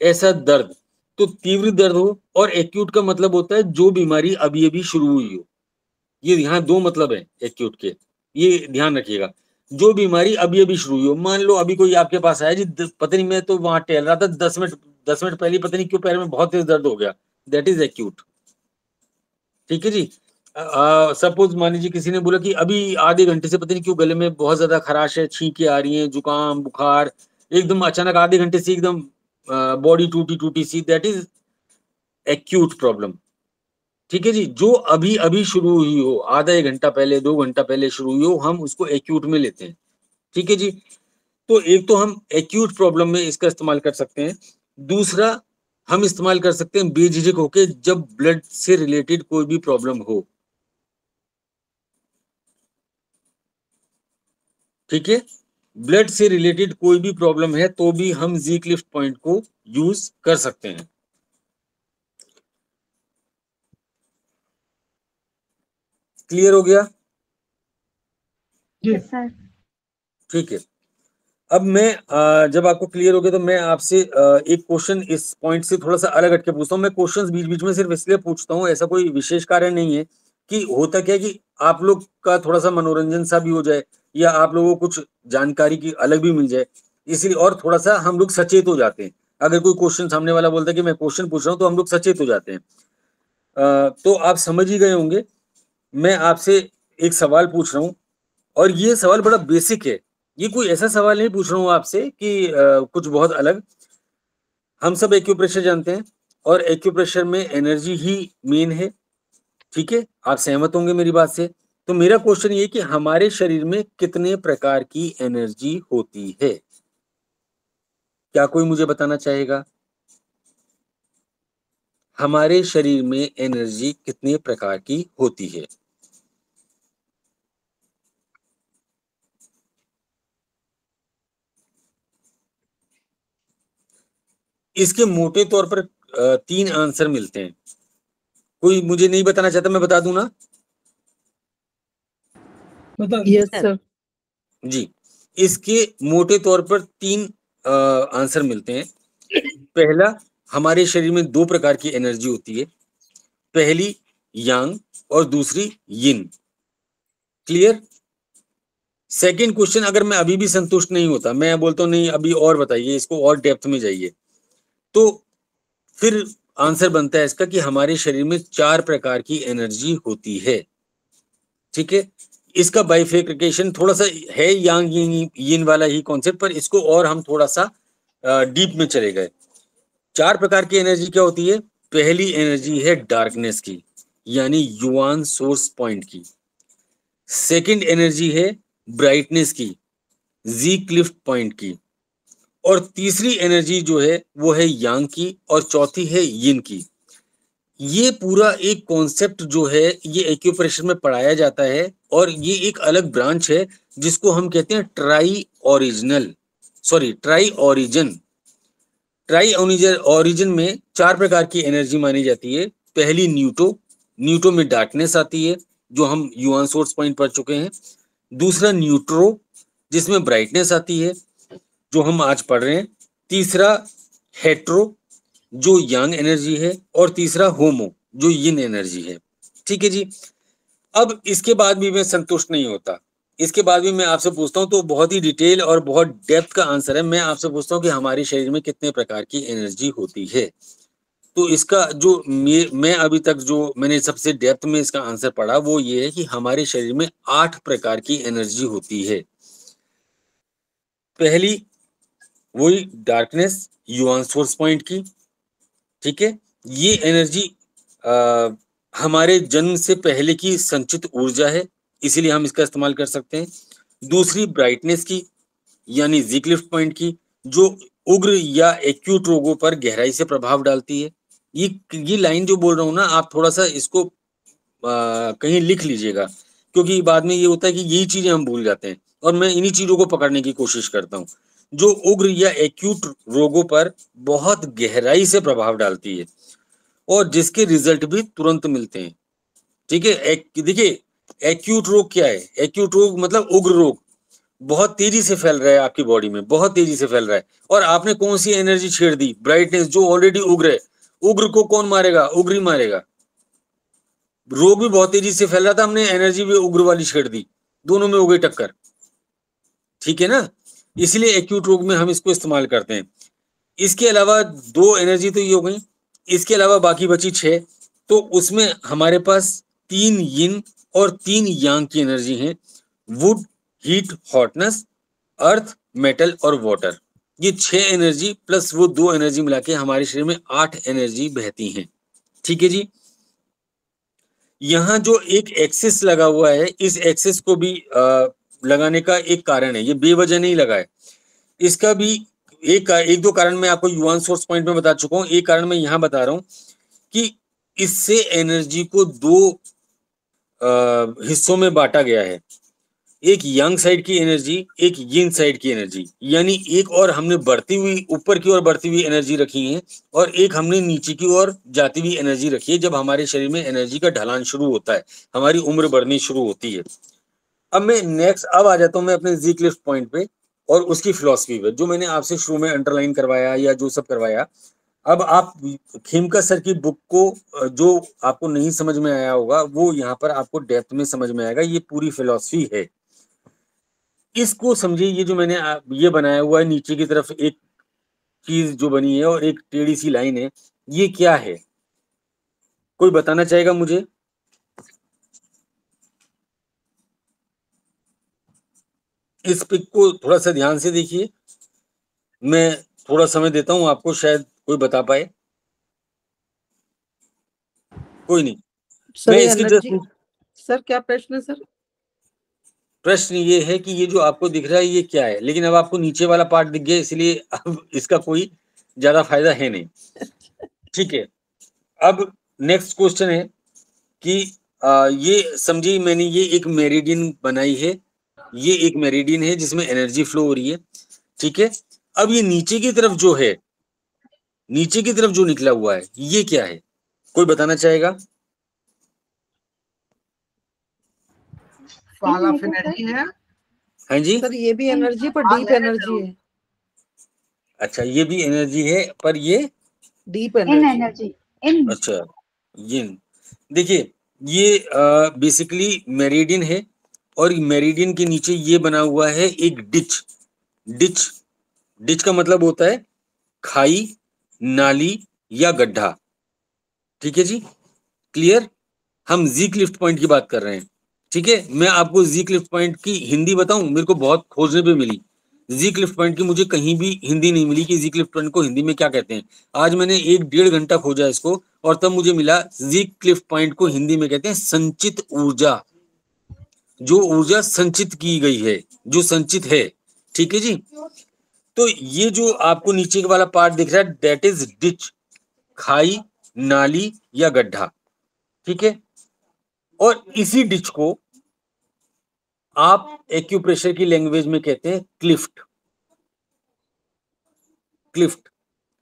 ऐसा दर्द, तो तीव्र दर्द हो। और एक्यूट का मतलब होता है जो बीमारी अभी अभी शुरू हुई हो। ये यहाँ दो मतलब है एक्यूट के, ये ध्यान रखिएगा। जो बीमारी अभी अभी शुरू हुई हो, मान लो अभी कोई आपके पास आया जी, पता नहीं मैं तो वहां टहल रहा था, 10 मिनट पहले पता नहीं क्यों पैर में बहुत तेज दर्द हो गया, दैट इज एक्यूट, ठीक है जी। सपोज मान लीजिए किसी ने बोला कि अभी आधे घंटे से पता नहीं क्यों गले में बहुत ज्यादा खराश है, छींकें आ रही हैं, जुकाम बुखार, एकदम अचानक आधे घंटे से एकदम बॉडी टूटी टूटी सी, दैट इज एक्यूट प्रॉब्लम, ठीक है जी। जो अभी अभी शुरू हुई हो, आधा एक घंटा पहले 2 घंटा पहले शुरू हुई हो, हम उसको एक्यूट में लेते हैं, ठीक है जी। तो एक तो हम एक्यूट प्रॉब्लम में इसका इस्तेमाल कर सकते हैं। दूसरा हम इस्तेमाल कर सकते हैं बेझिझक होके जब ब्लड से रिलेटेड कोई भी प्रॉब्लम हो, ठीक है। ब्लड से रिलेटेड कोई भी प्रॉब्लम है तो भी हम जी क्लिफ पॉइंट को यूज कर सकते हैं। क्लियर हो गया? जी ठीक है। अब मैं जब आपको क्लियर हो गया तो मैं आपसे एक क्वेश्चन इस पॉइंट से थोड़ा सा अलग हटके पूछता हूँ। मैं क्वेश्चंस बीच बीच में सिर्फ इसलिए पूछता हूँ, ऐसा कोई विशेष कारण नहीं है, कि होता क्या है कि आप लोग का थोड़ा सा मनोरंजन सा भी हो जाए या आप लोगों को कुछ जानकारी की अलग भी मिल जाए, इसलिए, और थोड़ा सा हम लोग सचेत हो जाते हैं। अगर कोई क्वेश्चन सामने वाला बोलता है कि मैं क्वेश्चन पूछ रहा हूँ तो हम लोग सचेत हो जाते हैं। तो आप समझ ही गए होंगे, मैं आपसे एक सवाल पूछ रहा हूँ और ये सवाल बड़ा बेसिक है। ये कोई ऐसा सवाल नहीं पूछ रहा हूँ आपसे कि कुछ बहुत अलग। हम सब एक्यूप्रेशर जानते हैं और एक्यूप्रेशर में एनर्जी ही मेन है, ठीक है, आप सहमत होंगे मेरी बात से। तो मेरा क्वेश्चन ये कि हमारे शरीर में कितने प्रकार की एनर्जी होती है? क्या कोई मुझे बताना चाहेगा? हमारे शरीर में एनर्जी कितने प्रकार की होती है? इसके मोटे तौर पर 3 आंसर मिलते हैं। कोई मुझे नहीं बताना चाहता, मैं बता दूं ना? बता यस सर। जी, इसके मोटे तौर पर 3 आंसर मिलते हैं। पहला, हमारे शरीर में 2 प्रकार की एनर्जी होती है, पहली यांग और दूसरी यिन। क्लियर? सेकंड क्वेश्चन, अगर मैं अभी भी संतुष्ट नहीं होता, मैं बोलता हूँ नहीं अभी और बताइए, इसको और डेप्थ में जाइए, तो फिर आंसर बनता है इसका कि हमारे शरीर में 4 प्रकार की एनर्जी होती है। ठीक है, इसका बाइफर्केशन थोड़ा सा है यांग यिन वाला ही कॉन्सेप्ट, पर इसको और हम थोड़ा सा डीप में चले गए। 4 प्रकार की एनर्जी क्या होती है? पहली एनर्जी है डार्कनेस की, यानी युआन सोर्स पॉइंट की। सेकंड एनर्जी है ब्राइटनेस की, जी क्लिफ्ट पॉइंट की। और तीसरी एनर्जी जो है वो है यांग की, और चौथी है यिन की। ये पूरा एक कॉन्सेप्ट जो है ये एक्यूप्रेशर में पढ़ाया जाता है, और ये एक अलग ब्रांच है जिसको हम कहते हैं ट्राई ओरिजिन में 4 प्रकार की एनर्जी मानी जाती है। पहली न्यूटो में डार्कनेस आती है, जो हम युआन सोर्स पॉइंट पढ़ चुके हैं। दूसरा न्यूट्रो, जिसमें ब्राइटनेस आती है, जो हम आज पढ़ रहे हैं। तीसरा हेट्रो, जो यांग एनर्जी है, और तीसरा होमो, जो यिन एनर्जी है। ठीक है जी। अब इसके बाद भी मैं संतुष्ट नहीं होता, इसके बाद भी मैं आपसे पूछता हूं, तो बहुत ही डिटेल और बहुत डेप्थ का आंसर है। मैं आपसे पूछता हूं कि हमारे शरीर में कितने प्रकार की एनर्जी होती है। तो इसका जो मैं अभी तक जो मैंने सबसे डेप्थ में इसका आंसर पढ़ा वो ये है कि हमारे शरीर में 8 प्रकार की एनर्जी होती है। पहली वही डार्कनेस, युआन सोर्स पॉइंट की। ठीक है, ये एनर्जी हमारे जन्म से पहले की संचित ऊर्जा है, इसीलिए हम इसका इस्तेमाल कर सकते हैं। दूसरी ब्राइटनेस की, यानी ज़िक्लिफ्ट पॉइंट की, जो उग्र या एक्यूट रोगों पर गहराई से प्रभाव डालती है। ये लाइन जो बोल रहा हूँ ना, आप थोड़ा सा इसको कहीं लिख लीजिएगा, क्योंकि बाद में ये होता है कि यही चीजें हम भूल जाते हैं, और मैं इन्हीं चीजों को पकड़ने की कोशिश करता हूँ, जो उग्र या एक्यूट रोगों पर बहुत गहराई से प्रभाव डालती है, और जिसके रिजल्ट भी तुरंत मिलते हैं। ठीक है, देखिए एक्यूट रोग क्या है? एक्यूट रोग मतलब उग्र रोग, बहुत तेजी से फैल रहा है आपकी बॉडी में, बहुत तेजी से फैल रहा है, और आपने कौन सी एनर्जी छेड़ दी? ब्राइटनेस, जो ऑलरेडी उग्र है। उग्र को कौन मारेगा? उग्र ही मारेगा। रोग भी बहुत तेजी से फैल रहा था, हमने एनर्जी भी उग्र वाली छेड़ दी, दोनों में हो गई टक्कर। ठीक है ना, इसलिए एक्यूट रोग में हम इसको इस्तेमाल करते हैं। इसके अलावा 2 एनर्जी तो ये हो गई, इसके अलावा बाकी बची 6, तो उसमें हमारे पास 3 यिन और 3 यांग की एनर्जी है। Would, heat, hotness, earth, metal और वाटर। ये 6 एनर्जी प्लस वो 2 एनर्जी मिला के हमारे शरीर में 8 एनर्जी बहती हैं। ठीक है जी। यहाँ जो एक एक्सिस लगा हुआ है, इस एक्सिस को भी लगाने का एक कारण है, ये बेवजह नहीं लगा है। इसका भी एक दो कारण मैं आपको युआन सोर्स पॉइंट में बता चुका हूँ, एक कारण मैं यहाँ बता रहा हूँ कि इससे एनर्जी को 2 हिस्सों में बांटा गया है, एक यंग साइड की एनर्जी, एक यिन साइड की एनर्जी। यानी एक और हमने बढ़ती हुई ऊपर की ओर बढ़ती हुई एनर्जी रखी है, और एक हमने नीचे की ओर जाती हुई एनर्जी रखी है। जब हमारे शरीर में एनर्जी का ढलान शुरू होता है, हमारी उम्र बढ़नी शुरू होती है। अब आ जाता हूँ मैं अपने ज़िक्लिफ्ट पॉइंट पे और उसकी फिलॉसफी पे, जो मैंने आपसे शुरू में अंडरलाइन करवाया या जो सब करवाया। अब आप खेमका सर की बुक को जो आपको नहीं समझ में आया होगा, वो यहाँ पर आपको डेप्थ में समझ में आएगा। ये पूरी फिलॉसफी है, इसको समझिए। ये जो मैंने ये बनाया हुआ है, नीचे की तरफ एक चीज जो बनी है और एक टेढ़ी सी लाइन है, ये क्या है? कोई बताना चाहेगा मुझे? इस पिक को थोड़ा सा ध्यान से देखिए, मैं थोड़ा समय देता हूं आपको, शायद कोई बता पाए। कोई नहीं, मैं इसकी एनर्जी सर, क्या प्रश्न है सर? प्रश्न ये है कि ये जो आपको दिख रहा है ये क्या है, लेकिन अब आपको नीचे वाला पार्ट दिख गया, इसलिए अब इसका कोई ज्यादा फायदा है नहीं। ठीक है, अब नेक्स्ट क्वेश्चन है कि ये समझिए, मैंने ये एक मेरिडियन बनाई है, ये एक मेरिडियन है जिसमें एनर्जी फ्लो हो रही है। ठीक है, अब ये नीचे की तरफ जो है, नीचे की तरफ जो निकला हुआ है, ये क्या है? कोई बताना चाहेगा? हॉल ऑफ एनर्जी है। हाँ जी, सर ये भी एनर्जी पर हाँ, डीप मैंने एनर्जी है। अच्छा ये भी एनर्जी है पर ये deep in energy. Energy in अच्छा ये देखिए, ये बेसिकली मेरिडियन है और मेरिडियन के नीचे ये बना हुआ है एक डिच। डिच डिच का मतलब होता है खाई, नाली या गड्ढा। ठीक है जी, क्लियर। हम जी क्लिफ्ट पॉइंट की बात कर रहे हैं। ठीक है, मैं आपको जी क्लिफ्ट पॉइंट की हिंदी बताऊं, मेरे को बहुत खोजने पे मिली। जी क्लिफ्ट पॉइंट की मुझे कहीं भी हिंदी नहीं मिली कि जी क्लिफ्ट पॉइंट को हिंदी में क्या कहते हैं। आज मैंने 1-1.5 घंटा खोजा इसको और तब मुझे मिला जी क्लिफ्ट पॉइंट को हिंदी में कहते हैं संचित ऊर्जा। जो ऊर्जा संचित की गई है, जो संचित है। ठीक है जी, तो ये जो आपको नीचे वाला पार्ट दिख रहा है दैट इज डिच, खाई, नाली या गड्ढा। ठीक है, और इसी डिच को आप एक्यूप्रेशर की लैंग्वेज में कहते हैं क्लिफ्ट। क्लिफ्ट,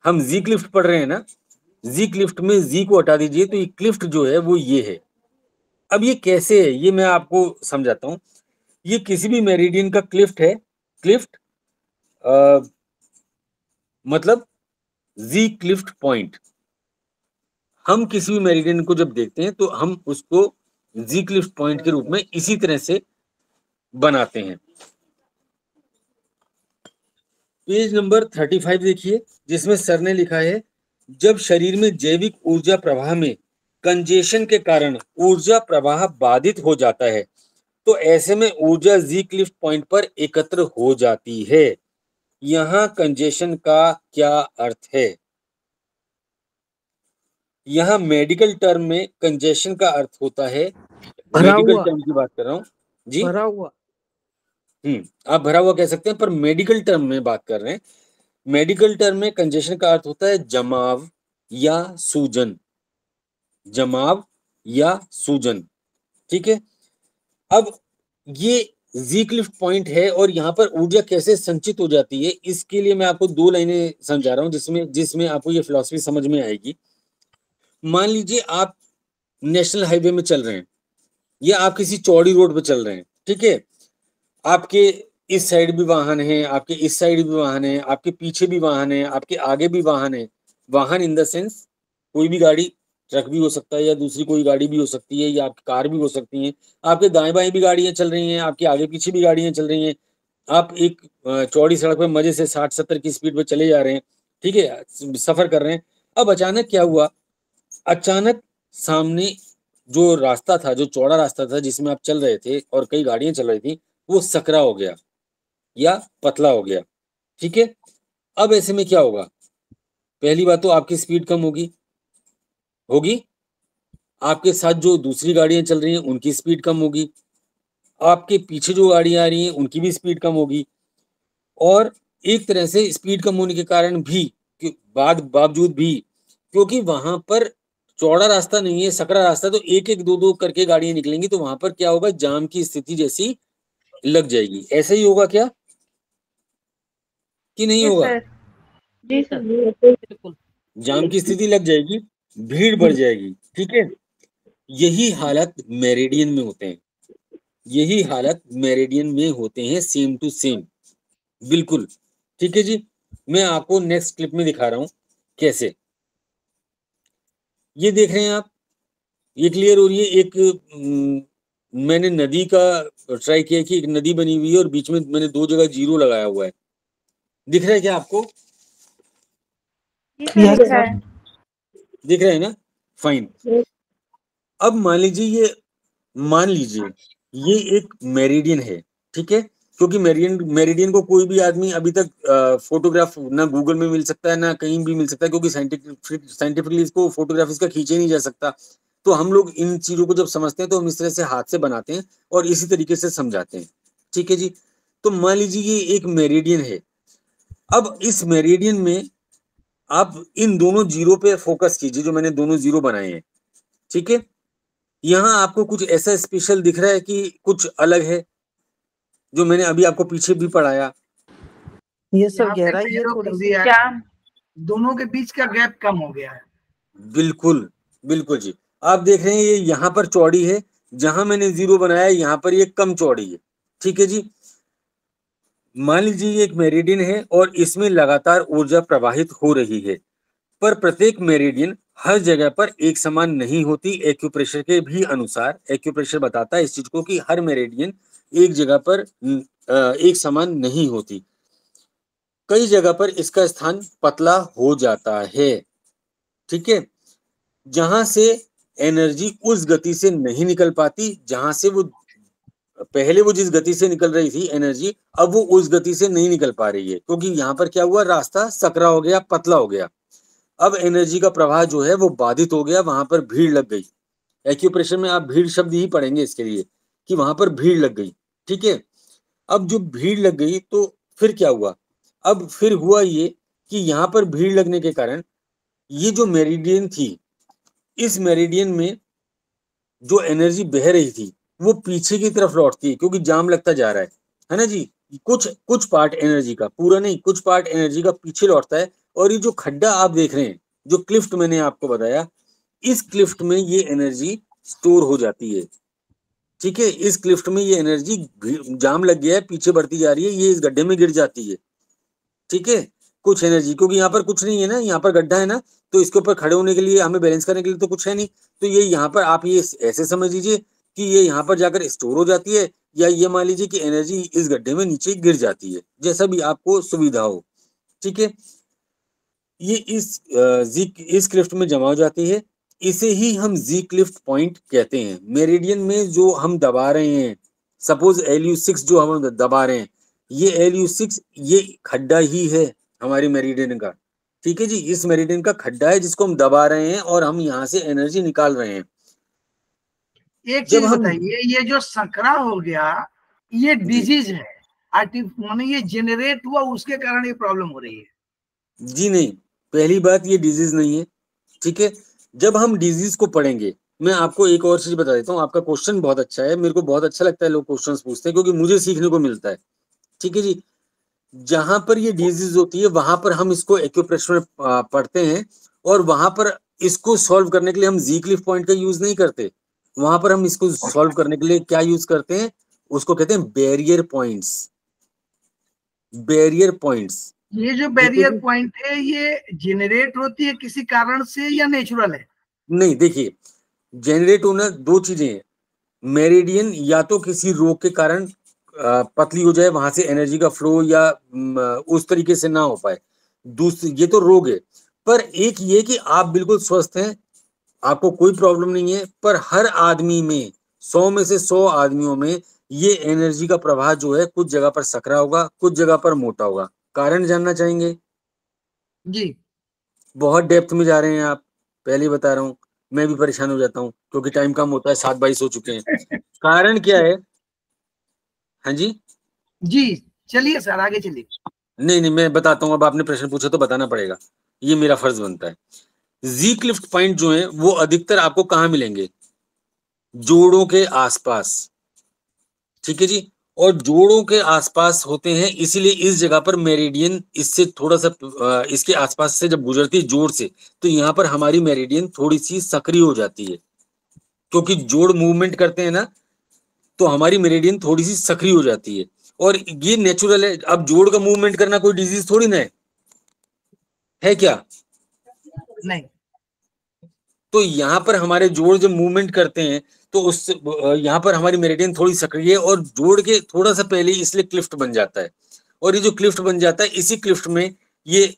हम जी क्लिफ्ट पढ़ रहे हैं ना, जी क्लिफ्ट में जी को हटा दीजिए तो ये क्लिफ्ट जो है वो ये है। अब ये कैसे है ये मैं आपको समझाता हूं। ये किसी भी मेरिडियन का क्लिफ्ट है। क्लिफ्ट मतलब जी क्लिफ्ट पॉइंट। हम किसी भी मेरिडियन को जब देखते हैं तो हम उसको जी क्लिफ्ट पॉइंट के रूप में इसी तरह से बनाते हैं। पेज नंबर 35 देखिए, जिसमें सर ने लिखा है जब शरीर में जैविक ऊर्जा प्रवाह में कंजेशन के कारण ऊर्जा प्रवाह बाधित हो जाता है तो ऐसे में ऊर्जा जी क्लिफ्ट पॉइंट पर एकत्र हो जाती है। यहाँ कंजेशन का क्या अर्थ है? यहाँ मेडिकल टर्म में कंजेशन का अर्थ होता है, भरा मेडिकल हुआ। टर्म की बात कर रहा हूँ जी। भरा हुआ। आप भरा हुआ कह सकते हैं पर मेडिकल टर्म में बात कर रहे हैं। मेडिकल टर्म में कंजेशन का अर्थ होता है जमाव या सूजन। जमाव या सूजन। ठीक है, अब ये जी क्लिफ्ट पॉइंट है और यहाँ पर ऊर्जा कैसे संचित हो जाती है इसके लिए मैं आपको 2 लाइनें समझा रहा हूँ जिसमें आपको ये फिलॉसफी समझ में आएगी। मान लीजिए आप नेशनल हाईवे में चल रहे हैं या आप किसी चौड़ी रोड पे चल रहे हैं। ठीक है, आपके इस साइड भी वाहन है, आपके इस साइड भी वाहन है, आपके पीछे भी वाहन है, आपके आगे भी वाहन है। वाहन इन द सेंस कोई भी गाड़ी, ट्रक भी हो सकता है या दूसरी कोई गाड़ी भी हो सकती है या आपकी कार भी हो सकती है। आपके दाएं बाएं भी गाड़ियां चल रही हैं, आपके आगे पीछे भी गाड़ियां चल रही हैं। आप एक चौड़ी सड़क पे मजे से 60-70 की स्पीड पे चले जा रहे हैं। ठीक है, सफर कर रहे हैं। अब अचानक क्या हुआ, अचानक सामने जो रास्ता था, जो चौड़ा रास्ता था जिसमें आप चल रहे थे और कई गाड़ियां चल रही थी, वो सकरा हो गया या पतला हो गया। ठीक है, अब ऐसे में क्या होगा? पहली बात तो आपकी स्पीड कम होगी। आपके साथ जो दूसरी गाड़ियां चल रही हैं उनकी स्पीड कम होगी। आपके पीछे जो गाड़ियां आ रही हैं उनकी भी स्पीड कम होगी। और एक तरह से स्पीड कम होने के कारण भी बावजूद भी, क्योंकि वहां पर चौड़ा रास्ता नहीं है, सकरा रास्ता, तो एक एक दो दो करके गाड़ियां निकलेंगी तो वहां पर क्या होगा, जाम की स्थिति जैसी लग जाएगी। ऐसा ही होगा क्या कि नहीं होगा? जी सर बिल्कुल। जाम की स्थिति लग जाएगी, भीड़ बढ़ जाएगी। ठीक है, यही हालत मेरिडियन में होते हैं। यही हालत मेरिडियन में होते हैं, सेम टू सेम, बिल्कुल। ठीक है जी, मैं आपको नेक्स्ट क्लिप में दिखा रहा हूं कैसे। ये देख रहे हैं आप, ये क्लियर हो रही है। एक मैंने नदी का ट्राई किया कि एक नदी बनी हुई है और बीच में मैंने 2 जगह जीरो लगाया हुआ है। दिख रहा है क्या आपको? दिख रहा है। दिख रहा है ना? फाइन। अब मान लीजिए ये एक मेरिडियन है। ठीक है, क्योंकि मेरिडियन को कोई भी आदमी अभी तक फोटोग्राफ ना गूगल में मिल सकता है ना कहीं भी मिल सकता है, क्योंकि साइंटिफिकली इसको फोटोग्राफ इसका खींचे नहीं जा सकता। तो हम लोग इन चीजों को जब समझते हैं तो हम इस तरह से हाथ से बनाते हैं और इसी तरीके से समझाते हैं। ठीक है जी, तो मान लीजिए ये एक मेरिडियन है। अब इस मेरिडियन में आप इन दोनों जीरो पे फोकस कीजिए, जो मैंने दोनों जीरो बनाए हैं। ठीक है, यहाँ आपको कुछ ऐसा स्पेशल दिख रहा है कि कुछ अलग है, जो मैंने अभी आपको पीछे भी पढ़ाया? ये सर यहाँ पे गहराई है narrow थोड़ी कर सी। दिया है, जाम दोनों के बीच का गैप कम हो गया है। बिल्कुल बिल्कुल जी, आप देख रहे हैं ये यहाँ पर चौड़ी है, जहां मैंने 0 बनाया यहाँ पर ये कम चौड़ी है, ठीक है जी। मान लीजिए ये एक मेरिडियन है और इसमें लगातार ऊर्जा प्रवाहित हो रही है, पर प्रत्येक मेरिडियन हर जगह पर एक समान नहीं होती। एक्यूप्रेशर के भी अनुसार, एक्यूप्रेशर बताता है इस चीज को कि हर मेरिडियन एक जगह पर एक समान नहीं होती। कई जगह पर इसका स्थान पतला हो जाता है, ठीक है, जहां से एनर्जी उस गति से नहीं निकल पाती जहां से वो पहले वो जिस गति से निकल रही थी एनर्जी, अब वो उस गति से नहीं निकल पा रही है, क्योंकि यहाँ पर क्या हुआ, रास्ता सकरा हो गया, पतला हो गया। अब एनर्जी का प्रवाह जो है वो बाधित हो गया, वहां पर भीड़ लग गई। एक्यूप्रेशर में आप भीड़ शब्द ही पढ़ेंगे इसके लिए कि वहां पर भीड़ लग गई, ठीक है। अब जो भीड़ लग गई तो फिर क्या हुआ, अब फिर हुआ ये कि यहाँ पर भीड़ लगने के कारण ये जो मेरिडियन थी, इस मेरिडियन में जो एनर्जी बह रही थी वो पीछे की तरफ लौटती है, क्योंकि जाम लगता जा रहा है ना जी। कुछ पार्ट एनर्जी का, पूरा नहीं, कुछ पार्ट एनर्जी का पीछे लौटता है। और ये जो खड्डा आप देख रहे हैं, जो क्लिफ्ट मैंने आपको बताया, इस क्लिफ्ट में ये एनर्जी स्टोर हो जाती है, ठीक है। इस क्लिफ्ट में ये एनर्जी, जाम लग गया है, पीछे बढ़ती जा रही है, ये इस गड्ढे में गिर जाती है, ठीक है। कुछ एनर्जी, क्योंकि यहाँ पर कुछ नहीं है ना, यहाँ पर गड्ढा है ना, तो इसके ऊपर खड़े होने के लिए, हमें बैलेंस करने के लिए तो कुछ है नहीं, तो ये यहाँ पर आप ये ऐसे समझ लीजिए कि ये यहाँ पर जाकर स्टोर हो जाती है, या ये मान लीजिए कि एनर्जी इस गड्ढे में नीचे गिर जाती है, जैसा भी आपको सुविधा हो, ठीक है। ये इस क्लिफ्ट में जमा हो जाती है, इसे ही हम जी क्लिफ्ट पॉइंट कहते हैं। मेरिडियन में जो हम दबा रहे हैं, सपोज LU6 जो हम दबा रहे हैं, ये LU6 ये खड्डा ही है हमारी मेरिडियन का, ठीक है जी। इस मेरिडियन का खड्डा है जिसको हम दबा रहे हैं और हम यहाँ से एनर्जी निकाल रहे हैं। एक चीज बताइए, ये जो संकरा हो गया ये डिजीज है, माने ये जेनरेट हुआ उसके कारण ये प्रॉब्लम हो रही है? जी नहीं, पहली बात ये डिजीज नहीं है, ठीक है। जब हम डिजीज को पढ़ेंगे, मैं आपको एक और चीज बता देता हूँ। आपका क्वेश्चन बहुत अच्छा है, मेरे को बहुत अच्छा लगता है लोग क्वेश्चंस पूछते हैं, क्योंकि मुझे सीखने को मिलता है, ठीक है जी। जहां पर ये डिजीज होती है वहां पर हम इसको एक्यूप्रेशर में पढ़ते हैं, और वहां पर इसको सॉल्व करने के लिए हम जी क्लिफ पॉइंट का यूज नहीं करते। वहां पर हम इसको सॉल्व करने के लिए क्या यूज करते हैं, उसको कहते हैं बैरियर पॉइंट्स। बैरियर पॉइंट्स, ये जो बैरियर पॉइंट है ये जेनरेट होती है किसी कारण से या नेचुरल है? नहीं, देखिए, जेनरेट होना दो चीजें हैं। मेरिडियन या तो किसी रोग के कारण पतली हो जाए, वहां से एनर्जी का फ्लो या उस तरीके से ना हो पाए, दूसरी ये तो रोग है। पर एक ये कि आप बिल्कुल स्वस्थ हैं, आपको कोई प्रॉब्लम नहीं है, पर हर आदमी में 100 में से 100 आदमियों में ये एनर्जी का प्रवाह जो है कुछ जगह पर सकरा होगा, कुछ जगह पर मोटा होगा। कारण जानना चाहेंगे? जी, बहुत डेप्थ में जा रहे हैं आप, पहले बता रहा हूँ, मैं भी परेशान हो जाता हूँ क्योंकि टाइम कम होता है, 7:22 हो चुके हैं। कारण क्या है? हाँ जी जी चलिए सर, आगे चलिए। नहीं, मैं बताता हूँ। अब आपने प्रश्न पूछा तो बताना पड़ेगा, ये मेरा फर्ज बनता है। जी क्लिफ्ट पॉइंट जो है वो अधिकतर आपको कहाँ मिलेंगे? जोड़ों के आसपास, ठीक है जी। और जोड़ों के आसपास होते हैं, इसीलिए इस जगह पर मेरिडियन इससे थोड़ा सा इसके आसपास से जब गुजरती है जोड़ से, तो यहाँ पर हमारी मेरिडियन थोड़ी सी सक्रिय हो जाती है, क्योंकि जोड़ मूवमेंट करते हैं ना, तो हमारी मेरिडियन थोड़ी सी सक्रिय हो जाती है, और ये नेचुरल है। अब जोड़ का मूवमेंट करना कोई डिजीज थोड़ी ना है क्या? नहीं, तो यहाँ पर हमारे जोड़ जब मूवमेंट करते हैं तो उस यहाँ पर हमारी मेरिडियन थोड़ी सक्रिय है, और जोड़ के थोड़ा सा पहले इसलिए क्लिफ्ट बन जाता है, और ये जो क्लिफ्ट बन जाता है, इसी क्लिफ्ट में ये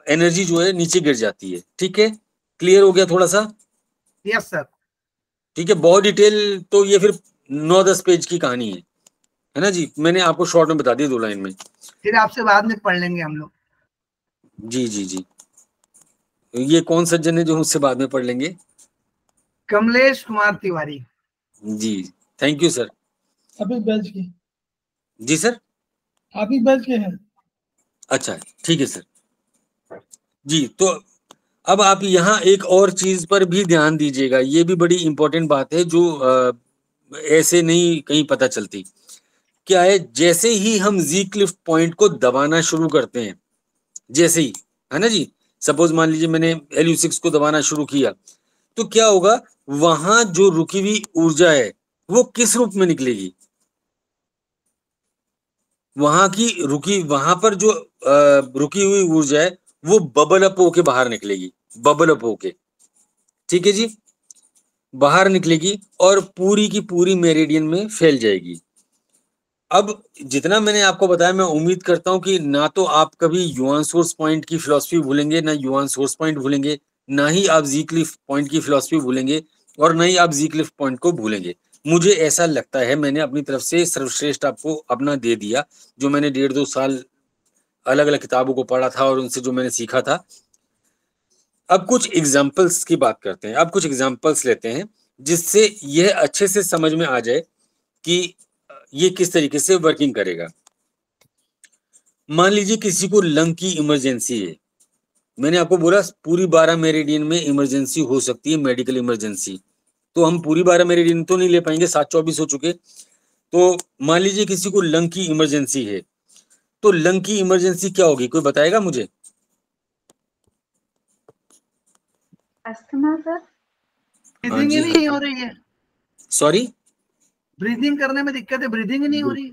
एनर्जी जो है नीचे गिर जाती है, ठीक है। क्लियर हो गया थोड़ा सा? Yes sir. ठीक है, बहुत डिटेल तो ये फिर 9-10 पेज की कहानी है ना जी। मैंने आपको शॉर्ट में बता दिया 2 लाइन में, फिर आपसे बाद में पढ़ लेंगे हम लोग। जी जी जी। ये कौन सज्जन है जो मुझसे बाद में पढ़ लेंगे? Kamlesh Kumar Tiwari ji, thank you sir. आप ही बैच के? जी सर, आप ही बैच के हैं? अच्छा, ठीक है सर जी। तो अब आप यहाँ एक और चीज पर भी ध्यान दीजिएगा, ये भी बड़ी इंपॉर्टेंट बात है जो ऐसे नहीं कहीं पता चलती। क्या है, जैसे ही हम जी क्लिफ्ट पॉइंट को दबाना शुरू करते हैं, जैसे ही, है ना जी, सपोज मान लीजिए मैंने LU6 को दबाना शुरू किया, तो क्या होगा, वहां जो रुकी हुई ऊर्जा है वो किस रूप में निकलेगी? वहां पर जो रुकी हुई ऊर्जा है वो बबल अप होके बाहर निकलेगी, बबल अप होके, ठीक है जी, बाहर निकलेगी और पूरी की पूरी मेरिडियन में फैल जाएगी। अब जितना मैंने आपको बताया, मैं उम्मीद करता हूं कि ना तो आप कभी युआन सोर्स पॉइंट की फिलॉसफी भूलेंगे, ना युआन सोर्स पॉइंट भूलेंगे, ना ही आप ज़ीक्लिफ पॉइंट की फिलॉसफी भूलेंगे, और ना ही आप ज़ीक्लिफ पॉइंट को भूलेंगे। मुझे ऐसा लगता है मैंने अपनी तरफ से सर्वश्रेष्ठ आपको अपना दे दिया, जो मैंने 1.5-2 साल अलग अलग किताबों को पढ़ा था और उनसे जो मैंने सीखा था। अब कुछ एग्जाम्पल्स की बात करते हैं, अब कुछ एग्जाम्पल्स लेते हैं जिससे यह अच्छे से समझ में आ जाए कि ये किस तरीके से वर्किंग करेगा। मान लीजिए किसी को लंग की इमरजेंसी है, मैंने आपको बोला पूरी 12 मेरिडियन में इमरजेंसी हो सकती है, मेडिकल इमरजेंसी, तो हम पूरी 12 मेरिडियन तो नहीं ले पाएंगे, 7-24 हो चुके। तो मान लीजिए किसी को लंग की इमरजेंसी है, तो लंग की इमरजेंसी क्या होगी, कोई बताएगा मुझे? Asthma sir. ब्रीदिंग ही जी नहीं हो रही है, सॉरी, ब्रीदिंग करने में दिक्कत है, ब्रीदिंग ही नहीं हो रही है।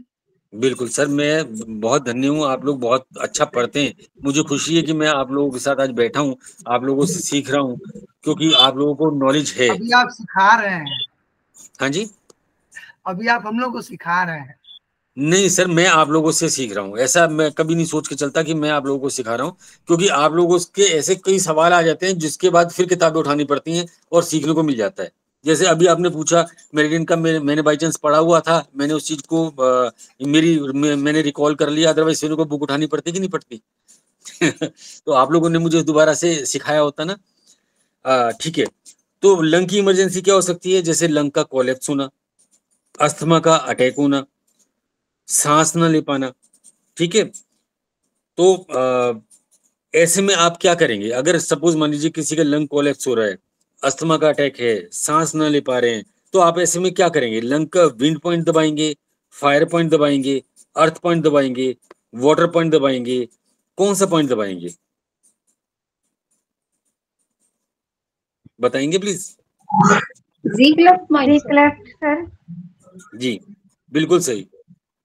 बिल्कुल सर, मैं बहुत धन्य हूँ, आप लोग बहुत अच्छा पढ़ते हैं। मुझे खुशी है कि मैं आप लोगों के साथ आज बैठा हूँ, आप लोगों से सीख रहा हूँ, क्योंकि आप लोगों को नॉलेज है। अभी आप सिखा रहे हैं, हाँ जी, अभी आप हम लोग को सिखा रहे हैं। नहीं सर, मैं आप लोगों से सीख रहा हूँ, ऐसा मैं कभी नहीं सोच के चलता कि मैं आप लोगों को सिखा रहा हूँ, क्योंकि आप लोगों के ऐसे कई सवाल आ जाते हैं जिसके बाद फिर किताबें उठानी पड़ती हैं और सीखने को मिल जाता है। जैसे अभी आपने पूछा मेरिडियन का, मैंने बाई चांस पढ़ा हुआ था, मैंने उस चीज को मैंने रिकॉल कर लिया, अदरवाइज फिर को बुक उठानी पड़ती कि नहीं पड़ती? तो आप लोगों ने मुझे दोबारा से सिखाया होता ना। ठीक है, तो लंग की इमरजेंसी क्या हो सकती है? जैसे लंग का कोलैप्स होना, अस्थमा का अटैक होना, सांस न ले पाना, ठीक है। तो ऐसे में आप क्या करेंगे? अगर सपोज मान लीजिए किसी का लंग कोलैप्स हो रहा है, अस्थमा का अटैक है, सांस न ले पा रहे हैं, तो आप ऐसे में क्या करेंगे? लंग का विंड पॉइंट दबाएंगे, फायर पॉइंट दबाएंगे, अर्थ पॉइंट दबाएंगे, वाटर पॉइंट दबाएंगे, कौन सा पॉइंट दबाएंगे बताएंगे प्लीज? रिक्लेफ्ट सर। जी बिल्कुल सही।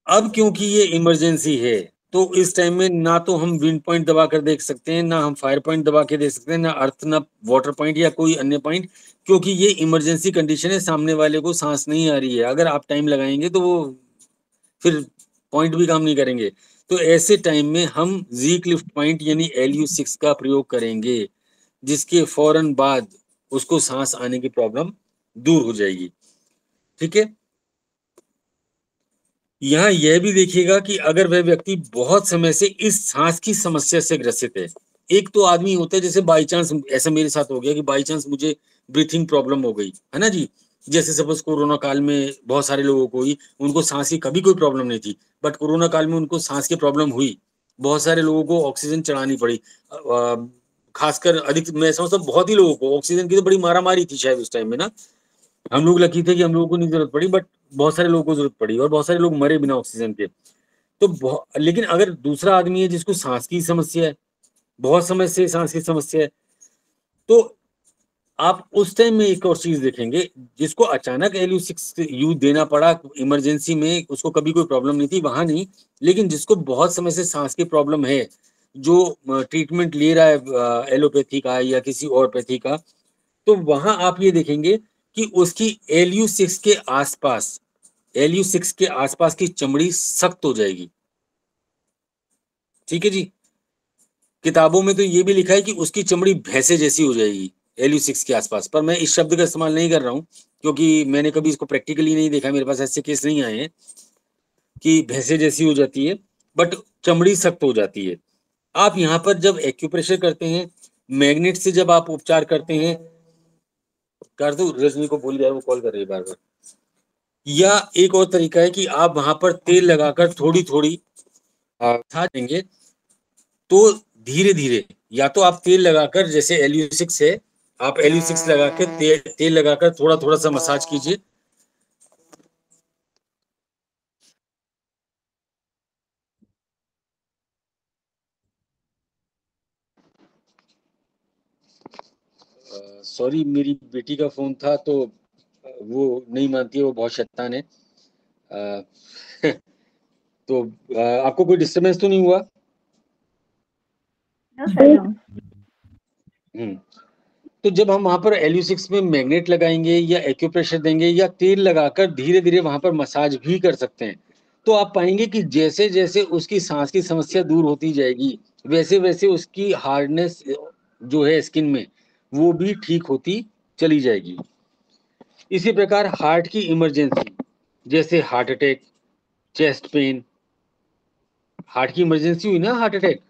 अब क्योंकि ये इमरजेंसी है, तो इस टाइम में ना तो हम विंड पॉइंट दबा कर देख सकते हैं, ना हम फायर पॉइंट दबा के देख सकते हैं, ना अर्थ, ना वाटर पॉइंट या कोई अन्य पॉइंट, क्योंकि ये इमरजेंसी कंडीशन है, सामने वाले को सांस नहीं आ रही है। अगर आप टाइम लगाएंगे तो वो फिर पॉइंट भी काम नहीं करेंगे। तो ऐसे टाइम में हम जीक लिफ्ट पॉइंट यानी LU6 का प्रयोग करेंगे, जिसके फौरन बाद उसको सांस आने की प्रॉब्लम दूर हो जाएगी, ठीक है। यहाँ यह भी देखिएगा कि अगर वह व्यक्ति बहुत समय से इस सांस की समस्या से ग्रसित है, एक तो आदमी होता है जैसे बाई चांस, ऐसा मेरे साथ हो गया कि बाई चांस मुझे ब्रीथिंग प्रॉब्लम हो गई है ना जी। जैसे सपोज कोरोना काल में बहुत सारे लोगों को हुई, उनको सांस की कभी कोई प्रॉब्लम नहीं थी, बट कोरोना काल में उनको सांस की प्रॉब्लम हुई, बहुत सारे लोगों को ऑक्सीजन चढ़ानी पड़ी। खासकर अधिक मैं समझता हूँ बहुत ही लोगों को ऑक्सीजन की तो बड़ी मारा मारी थी शायद उस टाइम में ना। हम लोग लकी थे कि हम लोगों को नहीं जरूरत पड़ी, बट बहुत सारे लोगों को जरूरत पड़ी और बहुत सारे लोग मरे बिना ऑक्सीजन के। तो लेकिन अगर दूसरा आदमी है जिसको सांस की समस्या है, बहुत समय से सांस की समस्या है, तो आप उस टाइम में एक और चीज देखेंगे, जिसको अचानक LU6 देना पड़ा इमरजेंसी में, उसको कभी कोई प्रॉब्लम नहीं थी, वहां नहीं, लेकिन जिसको बहुत समय से सांस की प्रॉब्लम है, जो ट्रीटमेंट ले रहा है एलोपैथी का या किसी और पैथी का, तो वहां आप ये देखेंगे कि उसकी LU6 के आसपास, LU6 के आसपास की चमड़ी सख्त हो जाएगी, ठीक है जी। किताबों में तो ये भी लिखा है कि उसकी चमड़ी भैंसे जैसी हो जाएगी LU6 के आसपास, पर मैं इस शब्द का इस्तेमाल नहीं कर रहा हूं, क्योंकि मैंने कभी इसको प्रैक्टिकली नहीं देखा, मेरे पास ऐसे केस नहीं आए हैं कि भैंसे जैसी हो जाती है, बट चमड़ी सख्त हो जाती है। आप यहाँ पर जब एक्यूप्रेशर करते हैं, मैग्नेट से जब आप उपचार करते हैं, कर दो, रजनी को भूल जाए, वो कॉल कर रही है बार बार। या एक और तरीका है कि आप वहां पर तेल लगाकर थोड़ी थोड़ी था देंगे, तो धीरे धीरे, या तो आप तेल लगाकर, जैसे LU6 है, आप LU6 लगा के तेल लगाकर थोड़ा थोड़ा सा मसाज कीजिए। सॉरी, मेरी बेटी का फोन था, तो वो नहीं मानती है, वो बहुत शैतान है। तो आपको कोई डिस्टर्बेंस तो नहीं हुआ? No, sir, no. तो जब हम वहां पर LU6 में मैग्नेट लगाएंगे या एक्यूप्रेशर देंगे या तेल लगाकर धीरे धीरे वहां पर मसाज भी कर सकते हैं, तो आप पाएंगे कि जैसे जैसे उसकी सांस की समस्या दूर होती जाएगी वैसे वैसे उसकी हार्डनेस जो है स्किन में वो भी ठीक होती चली जाएगी। इसी प्रकार हार्ट की इमरजेंसी, जैसे heart attack, chest pain, heart की इमरजेंसी हुई ना, हार्ट अटैक,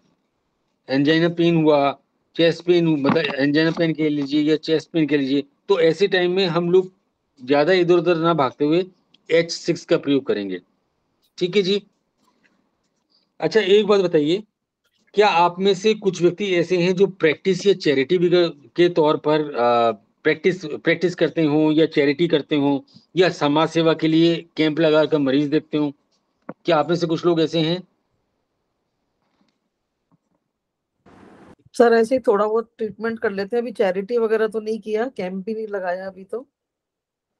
एंजाइना पेन हुआ, चेस्ट पेन, मतलब एंजाइना पेन कह लीजिए या चेस्ट पेन कह लीजिए, तो ऐसे टाइम में हम लोग ज्यादा इधर उधर ना भागते हुए H6 का प्रयोग करेंगे। ठीक है जी। अच्छा, एक बात बताइए, क्या आप में से कुछ व्यक्ति ऐसे हैं जो प्रैक्टिस या चैरिटी के तौर पर प्रैक्टिस करते हो या चैरिटी करते हो या समाज सेवा के लिए कैंप लगाकर मरीज देखते हो? क्या आप में से कुछ लोग ऐसे हैं? सर ऐसे ही थोड़ा बहुत ट्रीटमेंट कर लेते हैं, अभी चैरिटी वगैरह तो नहीं किया, कैंप भी नहीं लगाया अभी तो,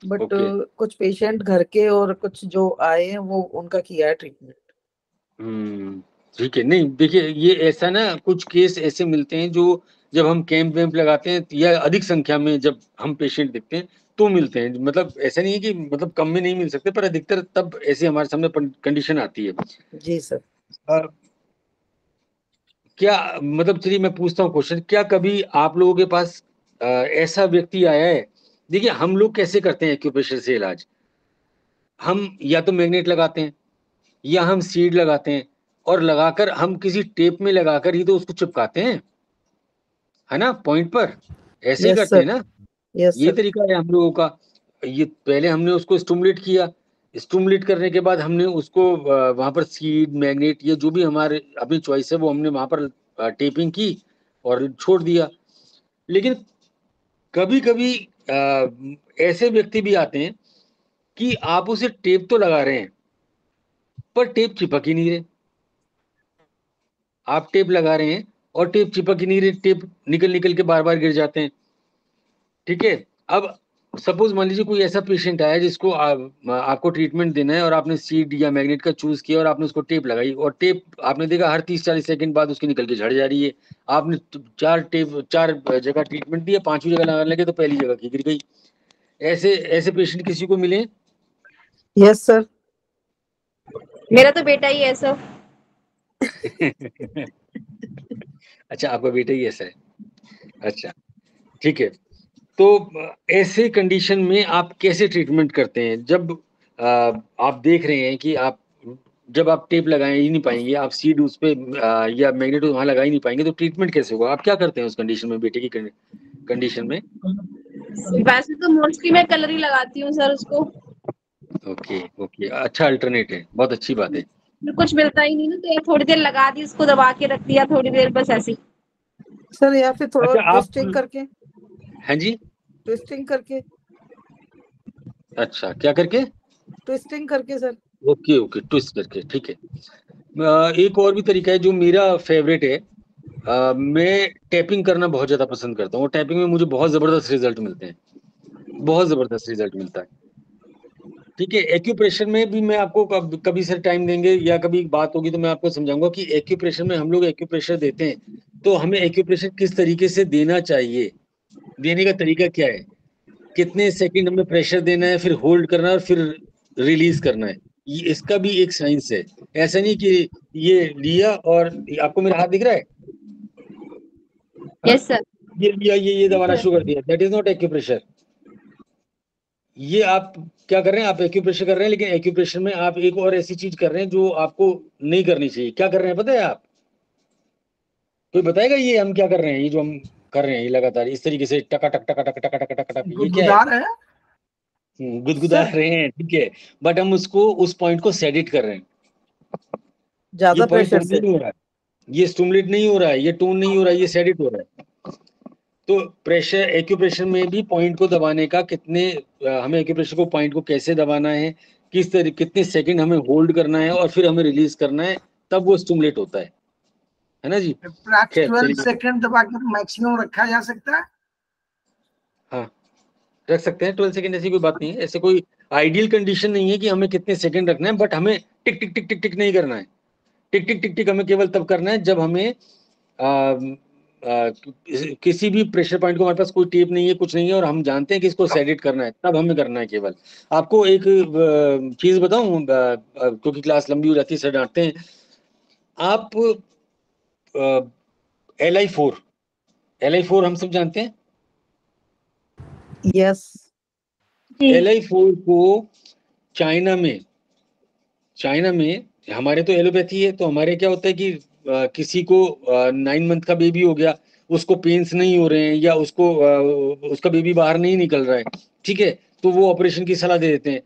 बट Okay. कुछ पेशेंट घर के और कुछ जो आए हैं वो उनका किया है ट्रीटमेंट। ठीक है। नहीं देखिए, ये ऐसा ना कुछ केस ऐसे मिलते हैं जो जब हम कैंप वैम्प लगाते हैं या अधिक संख्या में जब हम पेशेंट देखते हैं तो मिलते हैं। मतलब ऐसा नहीं है कि मतलब कम में नहीं मिल सकते, पर अधिकतर तब ऐसे हमारे सामने कंडीशन आती है। जी सर। क्या मतलब, चलिए मैं पूछता हूँ क्वेश्चन, क्या कभी आप लोगों के पास ऐसा व्यक्ति आया है? देखिए, हम लोग कैसे करते हैं एक्यूप्रेशर से इलाज, हम या तो मैग्नेट लगाते हैं या हम सीड लगाते हैं और लगाकर हम किसी टेप में लगाकर ही तो उसको चिपकाते हैं, है ना, पॉइंट पर। ऐसे ही यस करते हैं सर, ना, यस ये सर। तरीका है हम लोगों का। ये पहले हमने उसको स्टूमुलेट किया, स्टूमुलेट करने के बाद हमने उसको वहां पर सीड, मैग्नेट, ये जो भी हमारे अपनी चॉइस है वो हमने वहां पर टेपिंग की और छोड़ दिया। लेकिन कभी कभी ऐसे व्यक्ति भी आते हैं कि आप उसे टेप तो लगा रहे हैं पर टेप चिपक ही नहीं रहे। आप टेप लगा रहे हैं और टेप चिपक ही नहीं रही, टेप निकल निकल के बार बार गिर जाते हैं। ठीक है। अब सपोज मान लीजिए कोई ऐसा पेशेंट आया जिसको आपको ट्रीटमेंट देना है और आपने सीड या मैग्नेट का चूज किया और आपने उसको टेप लगाई और टेप आपने देखा हर 30-40 सेकंड बाद उसकी निकल के झड़ जा रही है। आपने चार जगह ट्रीटमेंट दिया, 5वीं जगह लगाने लगे तो पहली जगह की गिर गई। ऐसे ऐसे पेशेंट किसी को मिले? Yes sir. मेरा तो बेटा ही है सर। अच्छा, आपका बेटा ही ऐसा है? अच्छा, ठीक है। तो ऐसे कंडीशन में आप कैसे ट्रीटमेंट करते हैं जब आप देख रहे हैं कि जब आप टेप लगा ही नहीं पाएंगे, आप सीड उस पे या मैग्नेट वहां लगा ही नहीं पाएंगे, तो ट्रीटमेंट कैसे होगा? आप क्या करते हैं उस कंडीशन में, बेटे की कंडीशन में? वैसे तो मोस्टली मैं कलर ही लगाती हूँ सर उसको। ओके ओके, अच्छा अल्टरनेट है, बहुत अच्छी बात है। कुछ मिलता ही नहीं ना, तो थोड़ी देर लगा दी, उसको दबा के रख दिया थोड़ी देर, बस ऐसे ही। सर या फिर थोड़ा अच्छा, आप ट्विस्टिंग करके। हाँ जी, ट्विस्टिंग करके। अच्छा, क्या करके? ट्विस्टिंग करके सर। ओके ओके, ट्विस्ट करके, ठीक है। एक और भी तरीका है जो मेरा फेवरेट है, मैं टैपिंग करना बहुत ज्यादा पसंद करता हूँ और टैपिंग में मुझे बहुत जबरदस्त रिजल्ट मिलते हैं, बहुत जबरदस्त रिजल्ट मिलता है। ठीक है। एक्यूप्रेशर में भी मैं आपको कभी सर टाइम देंगे या कभी बात होगी तो मैं आपको समझाऊंगा कि एक्यूप्रेशर में हम लोग एक्यूप्रेशर देते हैं तो हमें एक्यूप्रेशर किस तरीके से देना चाहिए, देने का तरीका क्या है, कितने सेकंड हमें प्रेशर देना है, फिर होल्ड करना है और फिर रिलीज करना है। ये इसका भी एक साइंस है। ऐसा नहीं कि ये लिया और आपको मेरा हाथ दिख रहा है, यस सर। ये लिया, ये दबाना शुरू कर दिया, दैट इज नॉट एक्यूप्रेशर। ये आप क्या कर रहे हैं, आप एक्यूप्रेशर कर रहे हैं, लेकिन एक्यूप्रेशर में आप एक और ऐसी चीज कर रहे हैं जो आपको नहीं करनी चाहिए। क्या कर रहे हैं पता है आप? कोई बताएगा ये हम क्या कर रहे हैं? ये जो हम कर रहे हैं ये लगातार इस तरीके से टका टक टका टक टका टक टक टक, ये क्या गुदगुदा है? रहे हैं। गुदगुदा रहे हैं, ठीक है, बट हम उसको उस पॉइंट को सेडिट कर रहे हैं। ज्यादा ये पॉइंट प्रेशर टोन से। नहीं हो रहा है, ये स्टिमुलेट नहीं हो रहा है, ये टोन नहीं हो रहा है, ये सेडिट हो रहा है। तो प्रेशर, एक्यूप्रेशर में भी पॉइंट को दबाने का हमें एक्यूप्रेशर को पॉइंट को कैसे दबाना है, कितने सेकंड हमें होल्ड करना है और फिर हमें रिलीज करना है, तब वो स्टिमुलेट होता है ना जी। अप्रॉक्स खैर 12 चलिए, सेकंड दबा के मैक्सिमम रखा जा सकता है। हाँ रख सकते हैं 12 सेकंड, ऐसी कोई बात नहीं है। ऐसे कोई आइडियल कंडीशन नहीं है कि हमें कितने सेकंड रखना है, बट हमें टिक टिक टिक टिक टिक नहीं करना है। टिक टिक टिक टिक हमें केवल तब करना है जब हमें किसी भी प्रेशर पॉइंट को, हमारे पास कोई टेप नहीं है, कुछ नहीं है, और हम जानते हैं कि इसको सेडेट करना है, तब हमें करना है केवल। आपको एक चीज बताऊं, क्योंकि क्लास लंबी हो जाती है, सर डांटते हैं। आप LI4 हम सब जानते हैं। यस। जी LI4 को चाइना में हमारे तो एलोपैथी है, तो हमारे क्या होता है कि किसी को 9 मंथ का बेबी हो गया, उसको पेन्स नहीं हो रहे हैं, या उसको उसका बेबी बाहर नहीं निकल रहा है, ठीक है, तो वो ऑपरेशन की सलाह दे देते हैं।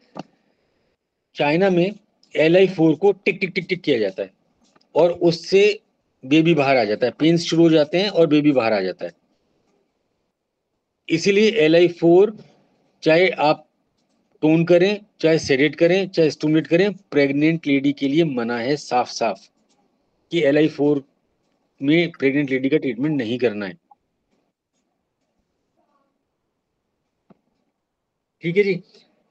चाइना में LI4 को टिक टिक टिक टिक किया जाता है, और उससे बेबी बाहर आ जाता है, पेन्स शुरू हो जाते हैं और बेबी बाहर आ जाता है। इसीलिए LI4 चाहे आप टोन करें, चाहे सेडेट करें, चाहे स्टिमुलेट करें, प्रेग्नेंट लेडी के लिए मना है साफ साफ कि LI4 में प्रेग्नेंट लेडी का ट्रीटमेंट नहीं करना है। ठीक है जी।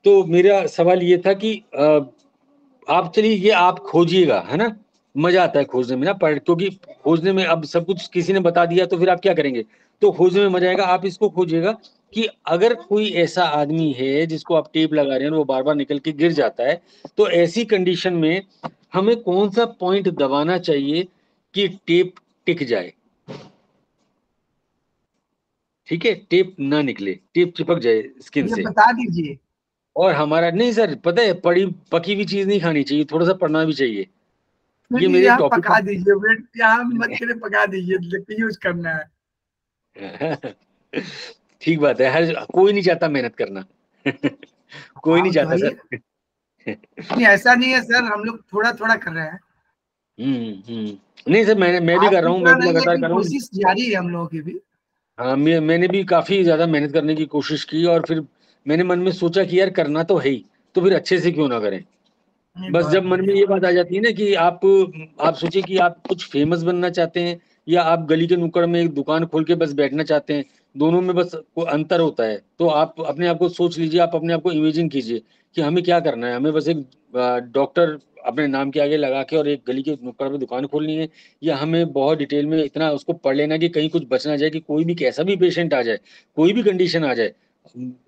तो मेरा सवाल ये था कि आप चलिए ये आप खोजिएगा, है ना, मजा आता है खोजने में ना, पर क्योंकि खोजने में अब सब कुछ किसी ने बता दिया तो फिर आप क्या करेंगे, तो खोजने में मजा आएगा। आप इसको खोजिएगा कि अगर कोई ऐसा आदमी है जिसको आप टेप लगा रहे हैं और वो बार बार निकल के गिर जाता है, तो ऐसी कंडीशन में हमें कौन सा पॉइंट दबाना चाहिए कि टेप टिक जाए। ठीक है, टेप ना निकले, टेप चिपक जाए स्किन ये से। बता दीजिए। और हमारा नहीं सर, पता है, पकी हुई चीज नहीं खानी चाहिए, थोड़ा सा पढ़ना भी चाहिए। ये नहीं, मेरे यहाँ टॉपिक पका दीजिए, वेट यहाँ मत करिए, पका दीजिए, यूज करना है। ठीक बात है, हर कोई नहीं चाहता मेहनत करना। कोई नहीं हाँ तो चाहता भाई, सर। नहीं ऐसा नहीं है सर, हम लोग थोड़ा थोड़ा कर रहे हैं। नहीं सर, मैं भी कर रहा आपकी हूँ, मैं तरह भी नहीं, लगातार लेकिन कर रहा हूँ। कोशिश जारी है हम लोगों की भी। हाँ, मैंने भी काफी ज्यादा मेहनत करने की कोशिश की, और फिर मैंने मन में सोचा कि यार करना तो है ही, तो फिर अच्छे से क्यों ना करें। नहीं, बस बहुत जब मन में बढ़िया। ये बात आ जाती है ना कि आप सोचिए कि आप कुछ फेमस बनना चाहते हैं, या आप गली के नुक्कड़ में एक दुकान खोल के बस बैठना चाहते हैं, दोनों में बस कोई अंतर होता है। तो आप अपने आप को सोच लीजिए, आप अपने आप को इमेजिन कीजिए कि हमें क्या करना है। हमें बस एक डॉक्टर अपने नाम के आगे लगा के और एक गली के नुक्कड़ में दुकान खोलनी है, या हमें बहुत डिटेल में इतना उसको पढ़ लेना कि कहीं कुछ बच ना जाए, कि कोई भी कैसा भी पेशेंट आ जाए, कोई भी कंडीशन आ जाए,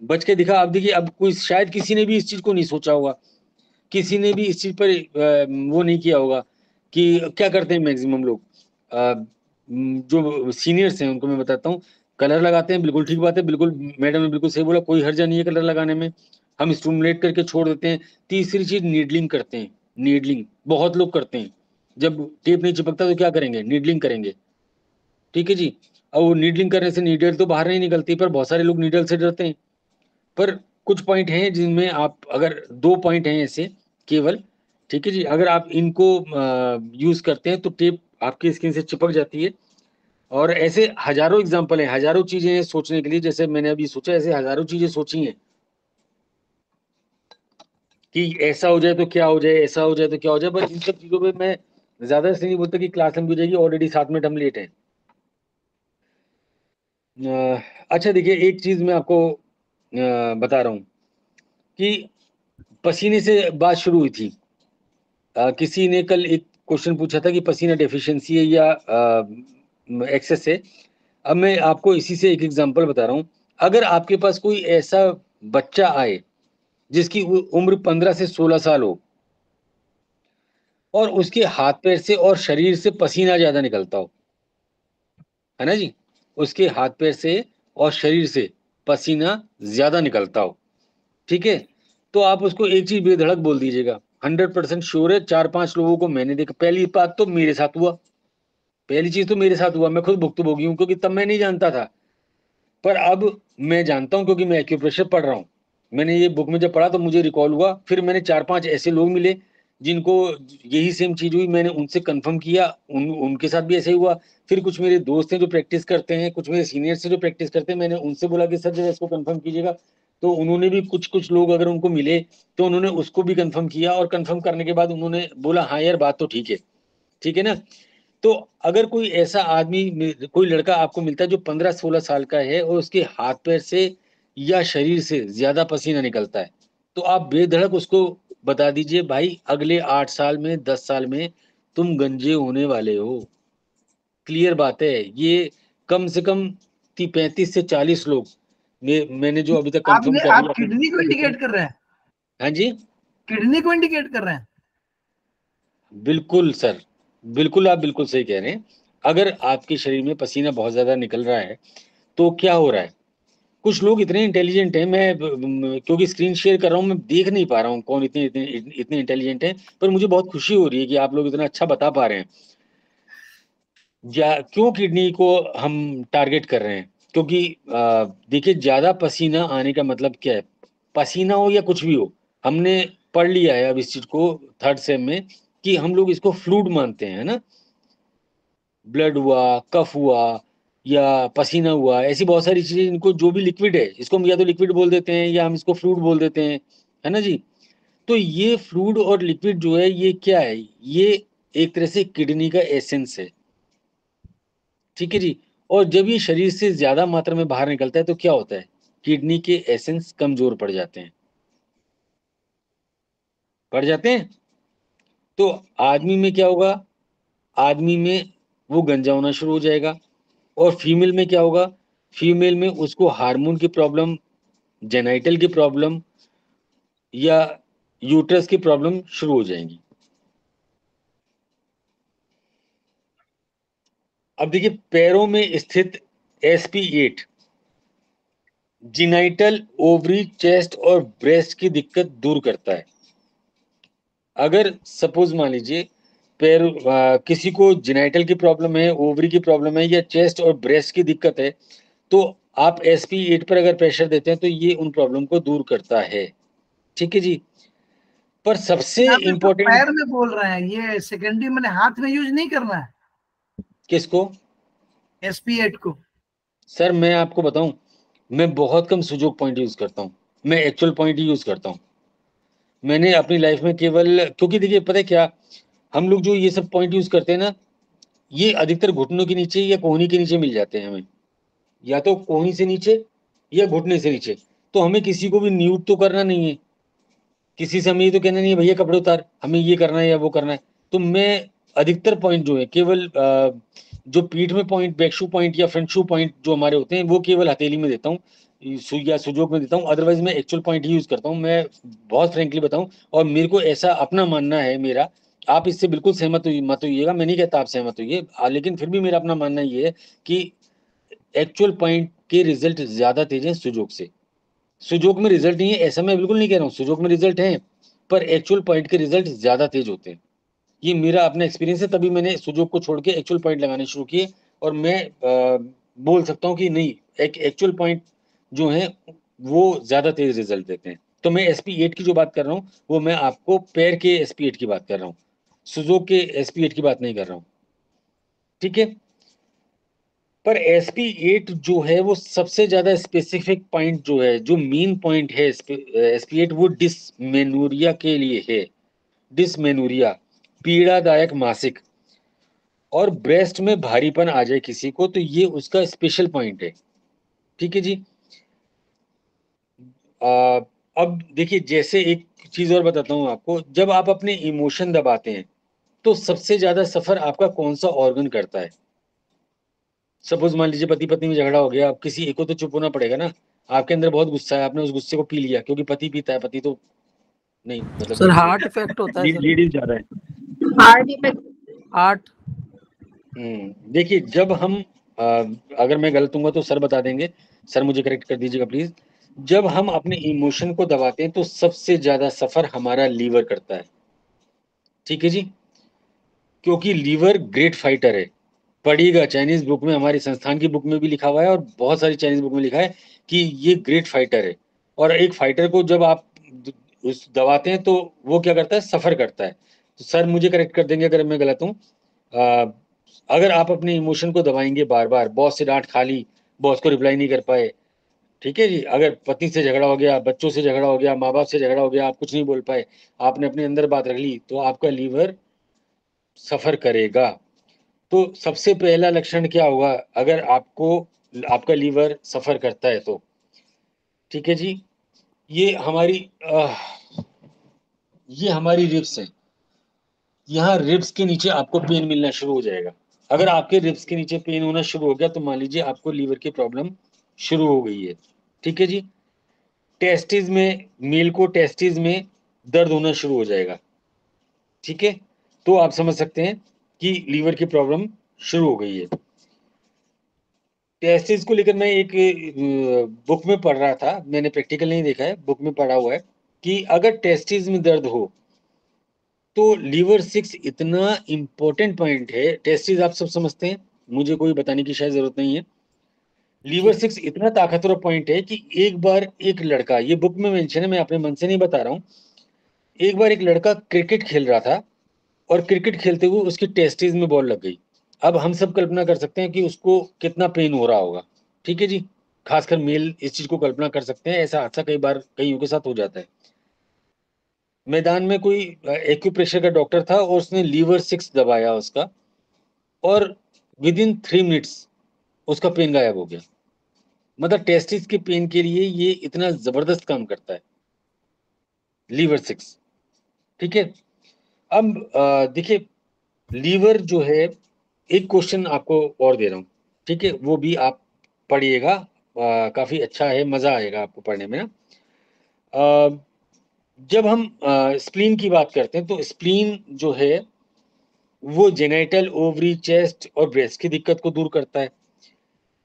बच के दिखा। अब देखिए, अब कोई शायद किसी ने भी इस चीज को नहीं सोचा होगा, किसी ने भी इस चीज पर वो नहीं किया होगा कि क्या करते हैं मैक्सिमम लोग। जो सीनियर्स हैं उनको मैं बताता हूँ, कलर लगाते हैं, बिल्कुल ठीक बात है, बिल्कुल मैडम ने बिल्कुल सही बोला, कोई हर्जा नहीं है कलर लगाने में, हम स्टिमुलेट करके छोड़ देते हैं। तीसरी चीज नीडलिंग करते हैं, नीडलिंग बहुत लोग करते हैं। जब टेप नहीं चिपकता तो क्या करेंगे, नीडलिंग करेंगे। ठीक है जी। अब वो नीडलिंग करने से नीडल तो बाहर नहीं निकलती, पर बहुत सारे लोग नीडल से डरते हैं। पर कुछ पॉइंट हैं जिनमें आप, अगर 2 पॉइंट हैं ऐसे केवल, ठीक है जी, अगर आप इनको यूज करते हैं तो टेप आपकी स्किन से चिपक जाती है। और ऐसे हजारों एग्जांपल हैं, हजारों चीजें हैं सोचने के लिए, जैसे मैंने अभी सोचा, ऐसे हजारों चीजें सोची हैं कि ऐसा हो जाए तो क्या हो जाए, ऐसा हो जाए तो क्या हो जाए। बस इन सब चीजों पे मैं ज्यादा से नहीं बोलता कि क्लास लंबी हो जाएगी, ऑलरेडी 7 मिनट हम लेट हैं। अच्छा देखिए, एक चीज मैं आपको बता रहा हूँ कि पसीने से बात शुरू हुई थी। किसी ने कल एक क्वेश्चन पूछा था कि पसीना डेफिशिएंसी है या एक्सेस है। अब मैं आपको इसी से एक एग्जांपल बता रहा हूँ। अगर आपके पास कोई ऐसा बच्चा आए जिसकी उम्र 15 से 16 साल हो, और उसके हाथ पैर से और शरीर से पसीना ज्यादा निकलता हो, है ना जी, उसके हाथ पैर से और शरीर से पसीना ज्यादा निकलता हो, ठीक है, तो आप उसको एक चीज बेधड़क बोल दीजिएगा, 100% श्योर है, 4-5 लोगों को मैंने देखा। पहली बात तो मेरे साथ हुआ, पहली चीज तो मेरे साथ हुआ, मैं खुद भुक्तभोगी हूँ, क्योंकि तब मैं नहीं जानता था, पर अब मैं जानता हूँ क्योंकि मैं एक्यूप्रेशर पढ़ रहा हूँ। मैंने ये बुक में जब पढ़ा तो मुझे रिकॉल हुआ, फिर मैंने 4-5 ऐसे लोग मिले जिनको यही सेम चीज हुई, मैंने उनसे कंफर्म किया, उनके साथ भी ऐसे ही हुआ। फिर कुछ मेरे दोस्त हैं जो प्रैक्टिस करते हैं, कुछ मेरे सीनियर्स हैं जो प्रैक्टिस करते हैं, मैंने उनसे बोला कि सर जरा इसको कंफर्म कीजिएगा, तो उन्होंने भी कुछ लोग अगर उनको मिले तो उन्होंने उसको भी कंफर्म किया, और कंफर्म करने के बाद उन्होंने बोला हाँ यार बात तो ठीक है, ठीक है ना। तो अगर कोई ऐसा आदमी, कोई लड़का आपको मिलता है जो 15-16 साल का है और उसके हाथ पैर से या शरीर से ज्यादा पसीना निकलता है, तो आप बेधड़क उसको बता दीजिए, भाई अगले 8 साल में 10 साल में तुम गंजे होने वाले हो। क्लियर बात है। ये कम से कम 35 से 40 लोग मैंने जो अभी तक कंफर्म कर आप लिया। किडनी को इंडिकेट कर रहे हैं? हाँ जी, किडनी को इंडिकेट कर रहे हैं? बिल्कुल सर, बिल्कुल, आप बिल्कुल सही कह रहे हैं। अगर आपके शरीर में पसीना बहुत ज्यादा निकल रहा है तो क्या हो रहा है? कुछ लोग इतने इंटेलिजेंट हैं, मैं क्योंकि स्क्रीन शेयर कर रहा हूँ, मैं देख नहीं पा रहा हूँ कौन इतने इतने इतने इंटेलिजेंट हैं, पर मुझे बहुत खुशी हो रही है कि आप लोग इतना अच्छा बता पा रहे हैं। या क्यों किडनी को हम टारगेट कर रहे हैं? क्योंकि देखिए, ज्यादा पसीना आने का मतलब क्या है? पसीना हो या कुछ भी हो, हमने पढ़ लिया है अब इस चीज को 3rd सेम में कि हम लोग इसको फ्लूइड मानते हैं, है ना। ब्लड हुआ, कफ हुआ, या पसीना हुआ, ऐसी बहुत सारी चीजें, इनको जो भी लिक्विड है इसको हम या तो लिक्विड बोल देते हैं या हम इसको फ्लूइड बोल देते हैं, है ना जी। तो ये फ्लूइड और लिक्विड जो है ये क्या है? ये एक तरह से किडनी का एसेंस है, ठीक है जी। और जब ये शरीर से ज्यादा मात्रा में बाहर निकलता है तो क्या होता है? किडनी के एसेंस कमजोर पड़ जाते हैं, पड़ जाते हैं। तो आदमी में क्या होगा? आदमी में वो गंजा होना शुरू हो जाएगा। और फीमेल में क्या होगा? फीमेल में उसको हार्मोन की प्रॉब्लम, जेनाइटल की प्रॉब्लम, या यूट्रस की प्रॉब्लम शुरू हो जाएंगी। अब देखिए, पैरों में स्थित sp8 जिनाइटल, ओवरी, चेस्ट और ब्रेस्ट की दिक्कत दूर करता है। अगर सपोज मान लीजिए पैर किसी को जिनाइटल की प्रॉब्लम है, ओवरी की प्रॉब्लम है, या चेस्ट और ब्रेस्ट की दिक्कत है, तो आप sp8 पर अगर प्रेशर देते हैं तो ये उन प्रॉब्लम को दूर करता है, ठीक है जी। पर सबसे यहाँ पे तो इंपॉर्टेंट पैर में बोल रहे हैं, ये सेकेंडरी मैंने हाथ में यूज नहीं करना है किसको? sp8 को। सर मैं आपको बताऊं, मैं बहुत कम सुजोग पॉइंट यूज करता हूँ, मैं एक्चुअल पॉइंट ही यूज करता हूँ। मैंने अपनी लाइफ में केवल, क्योंकि देखिए पता है क्या, हम लोग जो ये सब पॉइंट यूज करते हैं ना, ये अधिकतर घुटनों के नीचे या कोहनी के नीचे मिल जाते हैं हमें, या तो कोहनी से नीचे या घुटने से नीचे। तो हमें किसी को भी न्यूड तो करना नहीं है, किसी से हमें ये तो कहना नहीं है भैया कपड़े उतार, हमें ये करना है या वो करना है। तो मैं अधिकतर पॉइंट जो है केवल जो पीठ में पॉइंट, बैक शू पॉइंट या फ्रंट शू पॉइंट जो हमारे होते हैं वो केवल हथेली में देता हूँ, या सुजोग में देता हूँ। अदरवाइज मैं एक्चुअल पॉइंट ही यूज करता हूँ, मैं बहुत फ्रेंकली बताऊँ। और मेरे को ऐसा अपना मानना है मेरा, आप इससे बिल्कुल सहमत मत होइएगा, मैं नहीं कहता आप सहमत होइए, लेकिन फिर भी मेरा अपना मानना ये है कि एक्चुअल पॉइंट के रिजल्ट ज्यादा तेज है सुजोग से। सुजोग में रिजल्ट नहीं है ऐसा मैं बिल्कुल नहीं कह रहा हूँ, सुजोग में रिजल्ट है, पर एक्चुअल पॉइंट के रिजल्ट ज्यादा तेज होते हैं। ये मेरा अपना एक्सपीरियंस है, तभी मैंने सुजोग को छोड़ के एक्चुअल पॉइंट लगाने शुरू किए। और मैं बोल सकता हूँ कि नहीं, एक एक्चुअल पॉइंट जो है वो ज्यादा तेज रिजल्ट देते हैं। तो मैं sp8 की जो बात कर रहा हूँ वो मैं आपको पैर के sp8 की बात कर रहा हूँ, सुजोग के sp8 की बात नहीं कर रहा हूँ, ठीक है। पर sp8 जो है वो सबसे ज्यादा स्पेसिफिक पॉइंट जो है, जो मेन पॉइंट है sp8, वो डिसमेनोरिया के लिए है। डिसमेनोरिया, पीड़ादायक मासिक, और ब्रेस्ट में भारीपन आ जाए किसी को, तो ये उसका स्पेशल पॉइंट है, ठीक है जी। अब देखिए, जैसे एक चीज और बताता हूँ आपको, जब आप अपने इमोशन दबाते हैं तो सबसे ज्यादा सफर आपका कौन सा ऑर्गन करता है? सपोज मान लीजिए पति पत्नी में झगड़ा हो गया, अब किसी एक को तो चुप होना पड़ेगा ना। आपके अंदर बहुत गुस्सा है, आपने उस गुस्से को पी लिया, क्योंकि पति पीता है, पति तो नहीं, सर मतलब हार्ट इफेक्ट होता है सर, लेडीज ज्यादा है। Heart effect. हार्ट। देखिए, जब हम अगर मैं गलत हूँ तो सर बता देंगे, सर मुझे करेक्ट कर दीजिएगा प्लीज। जब हम अपने इमोशन को दबाते हैं तो सबसे ज्यादा सफर हमारा लीवर करता है, ठीक है जी। क्योंकि लीवर ग्रेट फाइटर है। पढ़िएगा, चाइनीज बुक में, हमारी संस्थान की बुक में भी लिखा हुआ है और बहुत सारी चाइनीज बुक में लिखा है कि ये ग्रेट फाइटर है। और एक फाइटर को जब आप उस दबाते हैं तो वो क्या करता है? सफर करता है। तो सर मुझे करेक्ट कर देंगे अगर मैं गलत हूँ। अगर आप अपने इमोशन को दबाएंगे बार बार, बॉस से डांट खा ली, बॉस को रिप्लाई नहीं कर पाए, ठीक है जी, अगर पत्नी से झगड़ा हो गया, बच्चों से झगड़ा हो गया, माँ बाप से झगड़ा हो गया, आप कुछ नहीं बोल पाए, आपने अपने अंदर बात रख ली, तो आपका लीवर सफर करेगा। तो सबसे पहला लक्षण क्या होगा अगर आपको, आपका लीवर सफर करता है तो? ठीक है जी। ये हमारी रिब्स है। यहाँ रिब्स के नीचे आपको पेन मिलना शुरू हो जाएगा। अगर आपके रिब्स के नीचे पेन होना शुरू हो गया तो मान लीजिए आपको लीवर की प्रॉब्लम शुरू हो गई है। ठीक है जी। टेस्टिस में, मेल को टेस्टिस में दर्द होना शुरू हो जाएगा। ठीक है, तो आप समझ सकते हैं कि लीवर की प्रॉब्लम शुरू हो गई है। टेस्टिस को लेकर मैं एक बुक में पढ़ रहा था, मैंने प्रैक्टिकल नहीं देखा है, बुक में पढ़ा हुआ है कि अगर टेस्टिस में दर्द हो तो लीवर 6 इतना इंपॉर्टेंट पॉइंट है। टेस्टिस आप सब समझते हैं, मुझे कोई बताने की शायद जरूरत नहीं है। लीवर 6 इतना ताकतवर पॉइंट है कि एक बार एक लड़का, ये बुक में मेंशन है, मैं अपने मन से नहीं बता रहा हूँ, एक बार एक लड़का क्रिकेट खेल रहा था और क्रिकेट खेलते हुए उसकी टेस्टिस में बॉल लग गई। अब हम सब कल्पना कर सकते हैं कि उसको कितना पेन हो रहा होगा। ठीक है जी, खासकर मेल इस चीज को कल्पना कर सकते हैं, ऐसा हादसा कई बार कईयों के साथ हो जाता है। मैदान में कोई एक्यूप्रेशर का डॉक्टर था और उसने लीवर 6 दबाया उसका, और विद इन 3 मिनट्स उसका पेन गायब हो गया। मतलब टेस्टिस के पेन के लिए ये इतना जबरदस्त काम करता है लीवर 6। ठीक है, अब देखिए लीवर जो है, एक क्वेश्चन आपको और दे रहा हूँ, ठीक है, वो भी आप पढ़िएगा, काफी अच्छा है, मजा आएगा आपको पढ़ने में ना। जब हम स्प्लीन की बात करते हैं तो स्प्लीन जो है वो जेनाइटल, ओवरी, चेस्ट और ब्रेस्ट की दिक्कत को दूर करता है।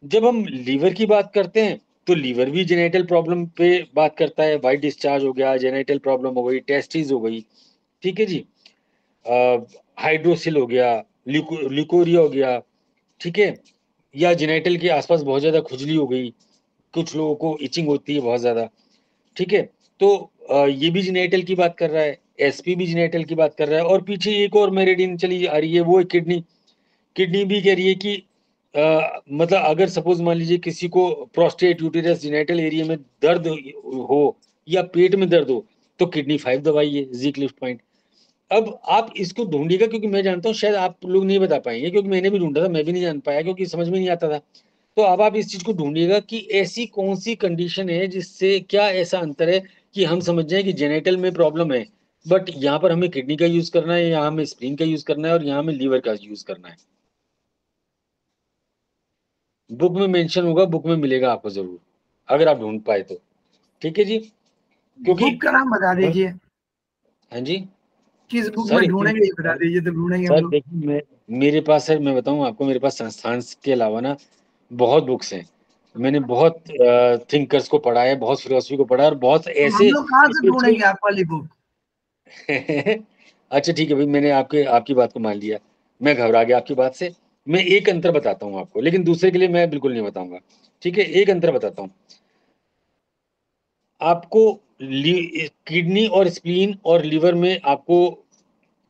जब हम लीवर की बात करते हैं तो लीवर भी जेनाइटल प्रॉब्लम पे बात करता है, वाइट डिस्चार्ज हो गया, जेनाइटल प्रॉब्लम हो गई, टेस्टिस हो गई। ठीक है जी, हाइड्रोसिल हो गया, लिकोरिया हो गया। ठीक है, या जेनाइटल के आसपास बहुत ज्यादा खुजली हो गई, कुछ लोगों को इचिंग होती है बहुत ज्यादा। ठीक है, तो ये भी जेनाइटल की बात कर रहा है, एसपी भी जेनाइटल की बात कर रहा है, और पीछे एक और मेरिडियन चली आ रही है, वो है किडनी। किडनी भी कह रही है कि मतलब अगर सपोज मान लीजिए किसी को प्रोस्टेट, यूटेरस, जेनाइटल एरिया में दर्द हो या पेट में दर्द हो तो किडनी 5 दवाइए, जिंक लिफ्ट पॉइंट। अब आप इसको ढूंढिएगा, क्योंकि मैं जानता हूँ शायद आप लोग नहीं बता पाएंगे, क्योंकि मैंने भी ढूंढा था, मैं भी नहीं जान पाया क्योंकि समझ में नहीं आता था। तो अब आप इस चीज को ढूंढिएगा कि ऐसी कौन सी कंडीशन है जिससे क्या ऐसा अंतर है कि हम समझ जाए कि जेनेटल में प्रॉब्लम है, बट यहाँ पर हमें किडनी का यूज करना है, यहाँ हमें स्प्लीन का यूज करना है, और यहाँ हमें लीवर का यूज करना है। बुक में मेंशन होगा, बुक में मिलेगा आपको जरूर, अगर आप ढूंढ पाए तो। ठीक है जी, क्योंकि बुक का नाम बता दीजिए, हाँ जी किस बुक सर, में ढूंढेंगे ये बता दीजिए, तो ढूंढेंगे हम सर लोग। देखिए मेरे पास है, मैं बताऊं आपको, मेरे पास संस्थान के अलावा ना बहुत बुक्स हैं। मैंने बहुत थिंकर्स को पढ़ा है, बहुत फिलोसफी को पढ़ा है, और बहुत तो हम ऐसे लोग कहाँ से स्पिरिचुअल ढूंढेंगे आप वाली बुक? अच्छा ठीक है भाई, मैंने आपकी बात को मान लिया, मैं घबरा गया आपकी बात से। मैं एक अंतर बताता हूँ आपको, लेकिन दूसरे के लिए मैं बिल्कुल नहीं बताऊंगा। ठीक है, एक अंतर बताता हूँ आपको। किडनी और स्प्लीन और लिवर में आपको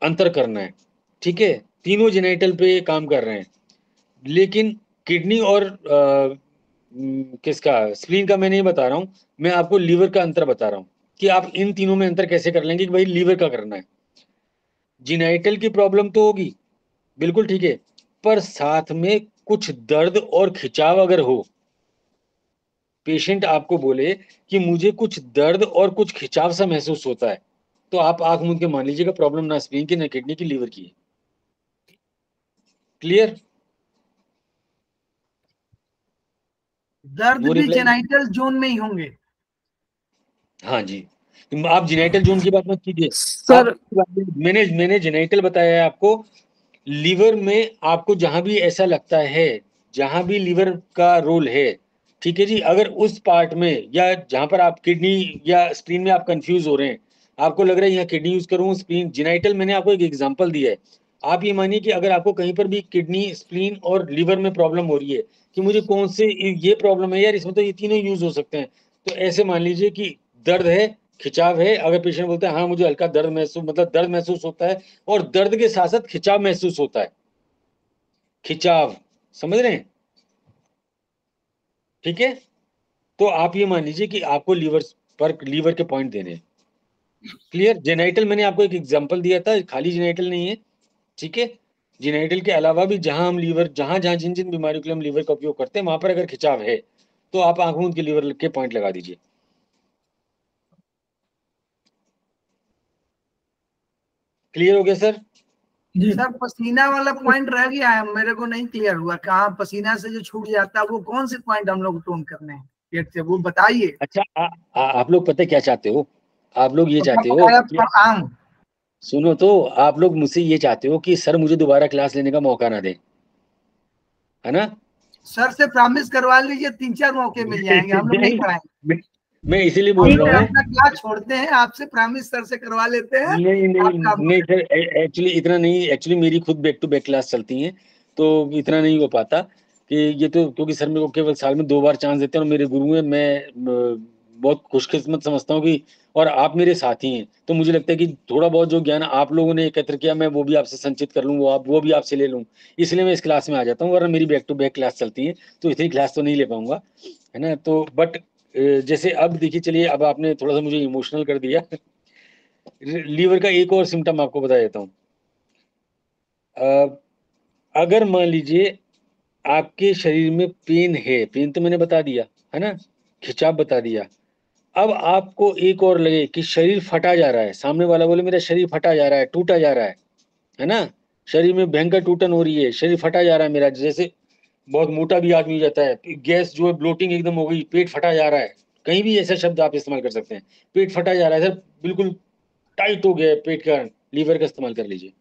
अंतर करना है। ठीक है, तीनों जेनेटल पे काम कर रहे हैं, लेकिन किडनी और किसका, स्प्लीन का मैं नहीं बता रहा हूँ, मैं आपको लीवर का अंतर बता रहा हूँ कि आप इन तीनों में अंतर कैसे कर लेंगे कि भाई लीवर का करना है। जिनाइटल की प्रॉब्लम तो होगी, बिल्कुल ठीक है, पर साथ में कुछ दर्द और खिंचाव अगर हो, पेशेंट आपको बोले कि मुझे कुछ दर्द और कुछ खिंचाव सा महसूस होता है, तो आप आंख मूंद के मान लीजिएगा प्रॉब्लम ना स्प्लीन की, ना किडनी की, लीवर की है। क्लियर? दर्द नो भी रिप्लाई? जेनाइटल जोन में ही होंगे? हाँ जी, आप जेनाइटल जोन की बात मत कीजिए। सर आप मैंने जेनाइटल बताया है आपको। लीवर में आपको जहां भी ऐसा लगता है, जहां भी लीवर का रोल है, ठीक है जी, अगर उस पार्ट में या जहां पर आप किडनी या स्प्लीन में आप कंफ्यूज हो रहे हैं, आपको लग रहा है यहाँ किडनी यूज करूँ, स्प्लीन, जेनाइटल, मैंने आपको एक एग्जांपल दिया है। आप ये मानिए कि अगर आपको कहीं पर भी किडनी, स्प्लीन और लीवर में प्रॉब्लम हो रही है कि मुझे कौन से ये प्रॉब्लम है यार, इसमें तो ये तीनों यूज हो सकते हैं, तो ऐसे मान लीजिए कि दर्द है, खिंचाव है, अगर पेशेंट बोलता है हाँ मुझे हल्का दर्द महसूस, मतलब दर्द महसूस होता है, और दर्द के साथ साथ खिंचाव महसूस होता है, खिंचाव, समझ रहे हैं? ठीक है, तो आप ये मान लीजिए कि आपको लीवर के पॉइंट देने हैं। क्लियर? जेनाइटल मैंने आपको एक एग्जांपल दिया था, खाली जेनाइटल नहीं है। ठीक है, जेनाइटल के अलावा भी जहां हम लीवर, जहां जहां जिन जिन बीमारियों के लिए हम लीवर का उपयोग करते हैं, वहां पर अगर खिंचाव है तो आप आंख मूंद के लीवर के पॉइंट लगा दीजिए। क्लियर हो गया सर? जी सर पसीना वाला पॉइंट रह गया है, मेरे को नहीं क्लियर हुआ, कहाँ पसीना से जो छूट जाता है वो कौन से पॉइंट हम लोग टोन करने हैं पेट से, वो बताइए। अच्छा आप लोग पता है क्या चाहते हो? आप लोग ये चाहते हो बताया कि पर आम। सुनो तो, आप लोग मुझसे ये चाहते हो कि सर मुझे दोबारा क्लास लेने का मौका ना दें, है ना? सर से प्रॉमिस करवा लीजिए, 3-4 मौके मिल जाएंगे, हम लोग नहीं पढ़ाएंगे। मैं इसीलिए बोल हम रहा हूँ। अपना क्लास छोड़ते हैं, आपसे प्रॉमिस सर से करवा लेते हैं। नहीं नहीं आप काम नहीं सर, एक्चुअली इतना नहीं, एक्चुअली मेरी खुद बैक टू बैक क्लास चलती हैं, तो इतना नहीं हो पाता कि ये तो, क्योंकि सर मेरे को केवल साल में 2 बार चांस देते हैं और मेरे गुरु हैं, मैं बहुत खुशकिस्मत समझता हूँ कि, और आप मेरे साथी हैं, तो मुझे लगता है कि थोड़ा बहुत जो ज्ञान आप लोगों ने एकत्र किया मैं वो भी आपसे संचित कर लूँ, वो भी आपसे ले लूँ, इसलिए मैं इस क्लास में आ जाता हूँ। वरना मेरी बैक टू बैक क्लास चलती है तो इतनी क्लास तो नहीं ले पाऊंगा, है ना? तो बट जैसे अब देखिए, चलिए अब आपने थोड़ा सा मुझे इमोशनल कर दिया। लीवर का एक और सिम्टम आपको बता देता हूँ। अगर मान लीजिए आपके शरीर में पेन है, पेन तो मैंने बता दिया, है ना, खिंचाव बता दिया। अब आपको एक और लगे कि शरीर फटा जा रहा है, सामने वाला बोले मेरा शरीर फटा जा रहा है, टूटा जा रहा है ना, शरीर में भयंकर टूटन हो रही है, शरीर फटा जा रहा है मेरा, जैसे बहुत मोटा भी आदमी हो जाता है, गैस जो है ब्लोटिंग एकदम हो गई, पेट फटा जा रहा है, कहीं भी ऐसा शब्द आप इस्तेमाल कर सकते हैं, पेट फटा जा रहा है सर, बिल्कुल टाइट हो गया है पेट का, लीवर का इस्तेमाल कर लीजिए।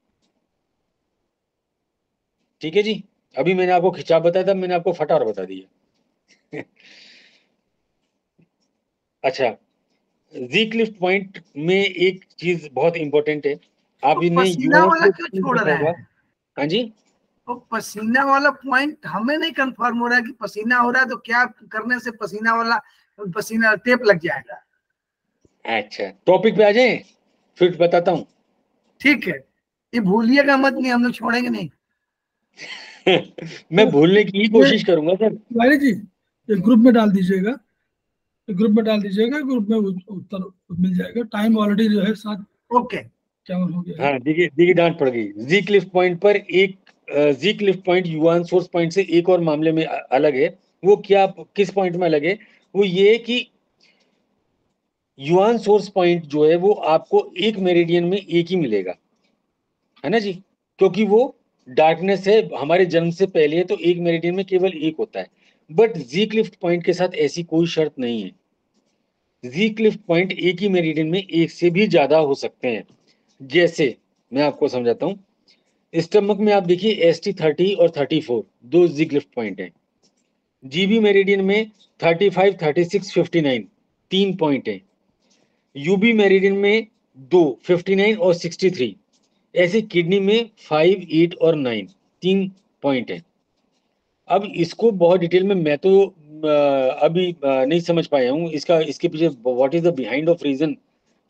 ठीक है जी, अभी मैंने आपको खिंचाव बताया था, मैंने आपको फटा और बता दिया। अच्छा, जी क्लिफ्ट पॉइंट में एक चीज बहुत इंपॉर्टेंट है, तो आपने पसीना युवाओं वाला को क्यों छोड़ रहे होगा। हैं? हाँ जी, तो पसीना वाला पॉइंट हमें नहीं कंफर्म हो रहा है कि पसीना हो रहा है, तो क्या करने से पसीना वाला, पसीना टेप लग जाएगा? अच्छा टॉपिक पे आ जाए फिर बताता हूँ। ठीक है, ये भूलिएगा मत, नहीं हम लोग छोड़ेंगे नहीं। मैं भूलने की ही कोशिश करूंगा सर। तिवारी जी, ये ग्रुप में डाल दीजिएगा, ग्रुप में डाल दीजिएगा, ग्रुप में उत्तर मिल जाएगा। टाइम ऑलरेडी जो है 7:51 हो गया है। हाँ देखिए देखिए, डांट पड़ गई। जी क्लिफ पॉइंट पर एक, जी क्लिफ पॉइंट युवान सोर्स पॉइंट से एक और मामले में अलग है। वो क्या, किस पॉइंट में अलग है? वो ये कि युआन सोर्स पॉइंट जो है वो आपको एक मेरिडियन में एक ही मिलेगा, है ना जी, क्योंकि वो डार्कनेस है, हमारे जन्म से पहले है, तो एक मेरिडियन में केवल एक होता है। बट जी क्लिफ्ट पॉइंट के साथ ऐसी कोई शर्त नहीं है, जी क्लिफ्ट पॉइंट एक ही मेरिडियन में एक से भी ज्यादा हो सकते हैं। जैसे मैं आपको समझाता हूँ, स्टमक में आप देखिए ST30 और 34 दो जी क्लिफ्ट पॉइंट है, जीबी मेरिडियन में 35, 36, 59 3 पॉइंट है, यूबी मेरिडियन में 2 59 और 63, ऐसे किडनी में 5, 8 और 9 3 पॉइंट है। अब इसको बहुत डिटेल में मैं तो अभी नहीं समझ पाया हूँ, इसके पीछे what is the behind of reason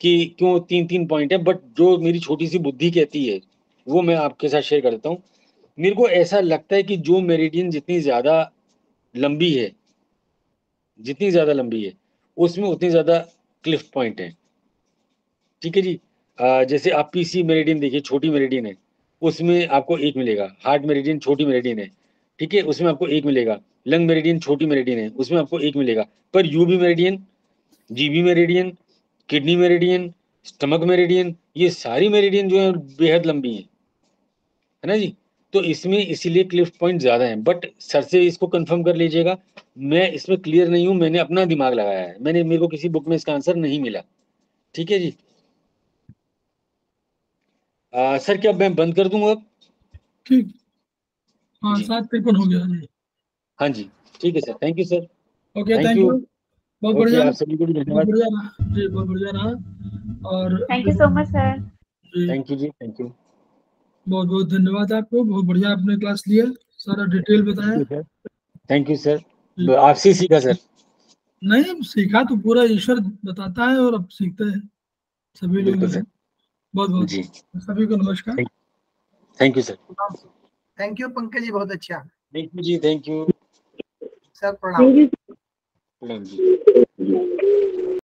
कि क्यों 3 पॉइंट है, बट जो मेरी छोटी सी बुद्धि कहती है वो मैं आपके साथ शेयर कर देता हूँ। मेरे को ऐसा लगता है कि जो मेरिडियन जितनी ज्यादा लंबी है, जितनी ज्यादा लंबी है उसमें उतनी ज्यादा क्लिफ पॉइंट है। ठीक है जी, जैसे आप पीसी मेरिडियन देखिए, छोटी मेरिडियन है, उसमें आपको एक मिलेगा। हार्ट मेरिडियन छोटी मेरिडियन है, ठीक है, उसमें आपको एक मिलेगा। लंग मेरिडियन छोटी मेरिडियन है, उसमें आपको एक मिलेगा। पर UB meridian, GB meridian, kidney meridian, stomach meridian, ये सारी मेरिडियन जो है बेहद लंबी है ना जी। तो इसमें इसीलिए क्लिफ पॉइंट ज्यादा है। बट सर से इसको कंफर्म कर लीजिएगा, मैं इसमें क्लियर नहीं हूं, मैंने अपना दिमाग लगाया है, मेरे को किसी बुक में इसका आंसर नहीं मिला। ठीक है जी। सर क्या मैं बंद कर दूंगा अब? ठीक, हाँ जी 7:53 हो गया जी। हाँ जी, ठीक है sir, thank you sir. Okay, thank thank you. You, बहुत ओके, बढ़िया, आप सभी को भी बहुत धन्यवाद। बढ़िया रहा जी, बहुत बढ़िया रहा। और thank you so much sir. जी, थैंक यू जी, थैंक यू। बहुत बहुत धन्यवाद आपको, बहुत बढ़िया आपने क्लास लिया, सारा डिटेल बताया। सर थैंक यू सर, जी। आपसे ही सीखा सर। नहीं सीखा तो पूरा ईश्वर बताता है, और अब सीखते हैं सभी लोग बिल्कुल जो है। सर। बहुत बहुत जी, सभी को नमस्कार। Thank you sir. Thank you Pankaj ji, बहुत अच्छा। थैंक यू जी, थैंक यू। सर प्रणाम। प्रणाम जी।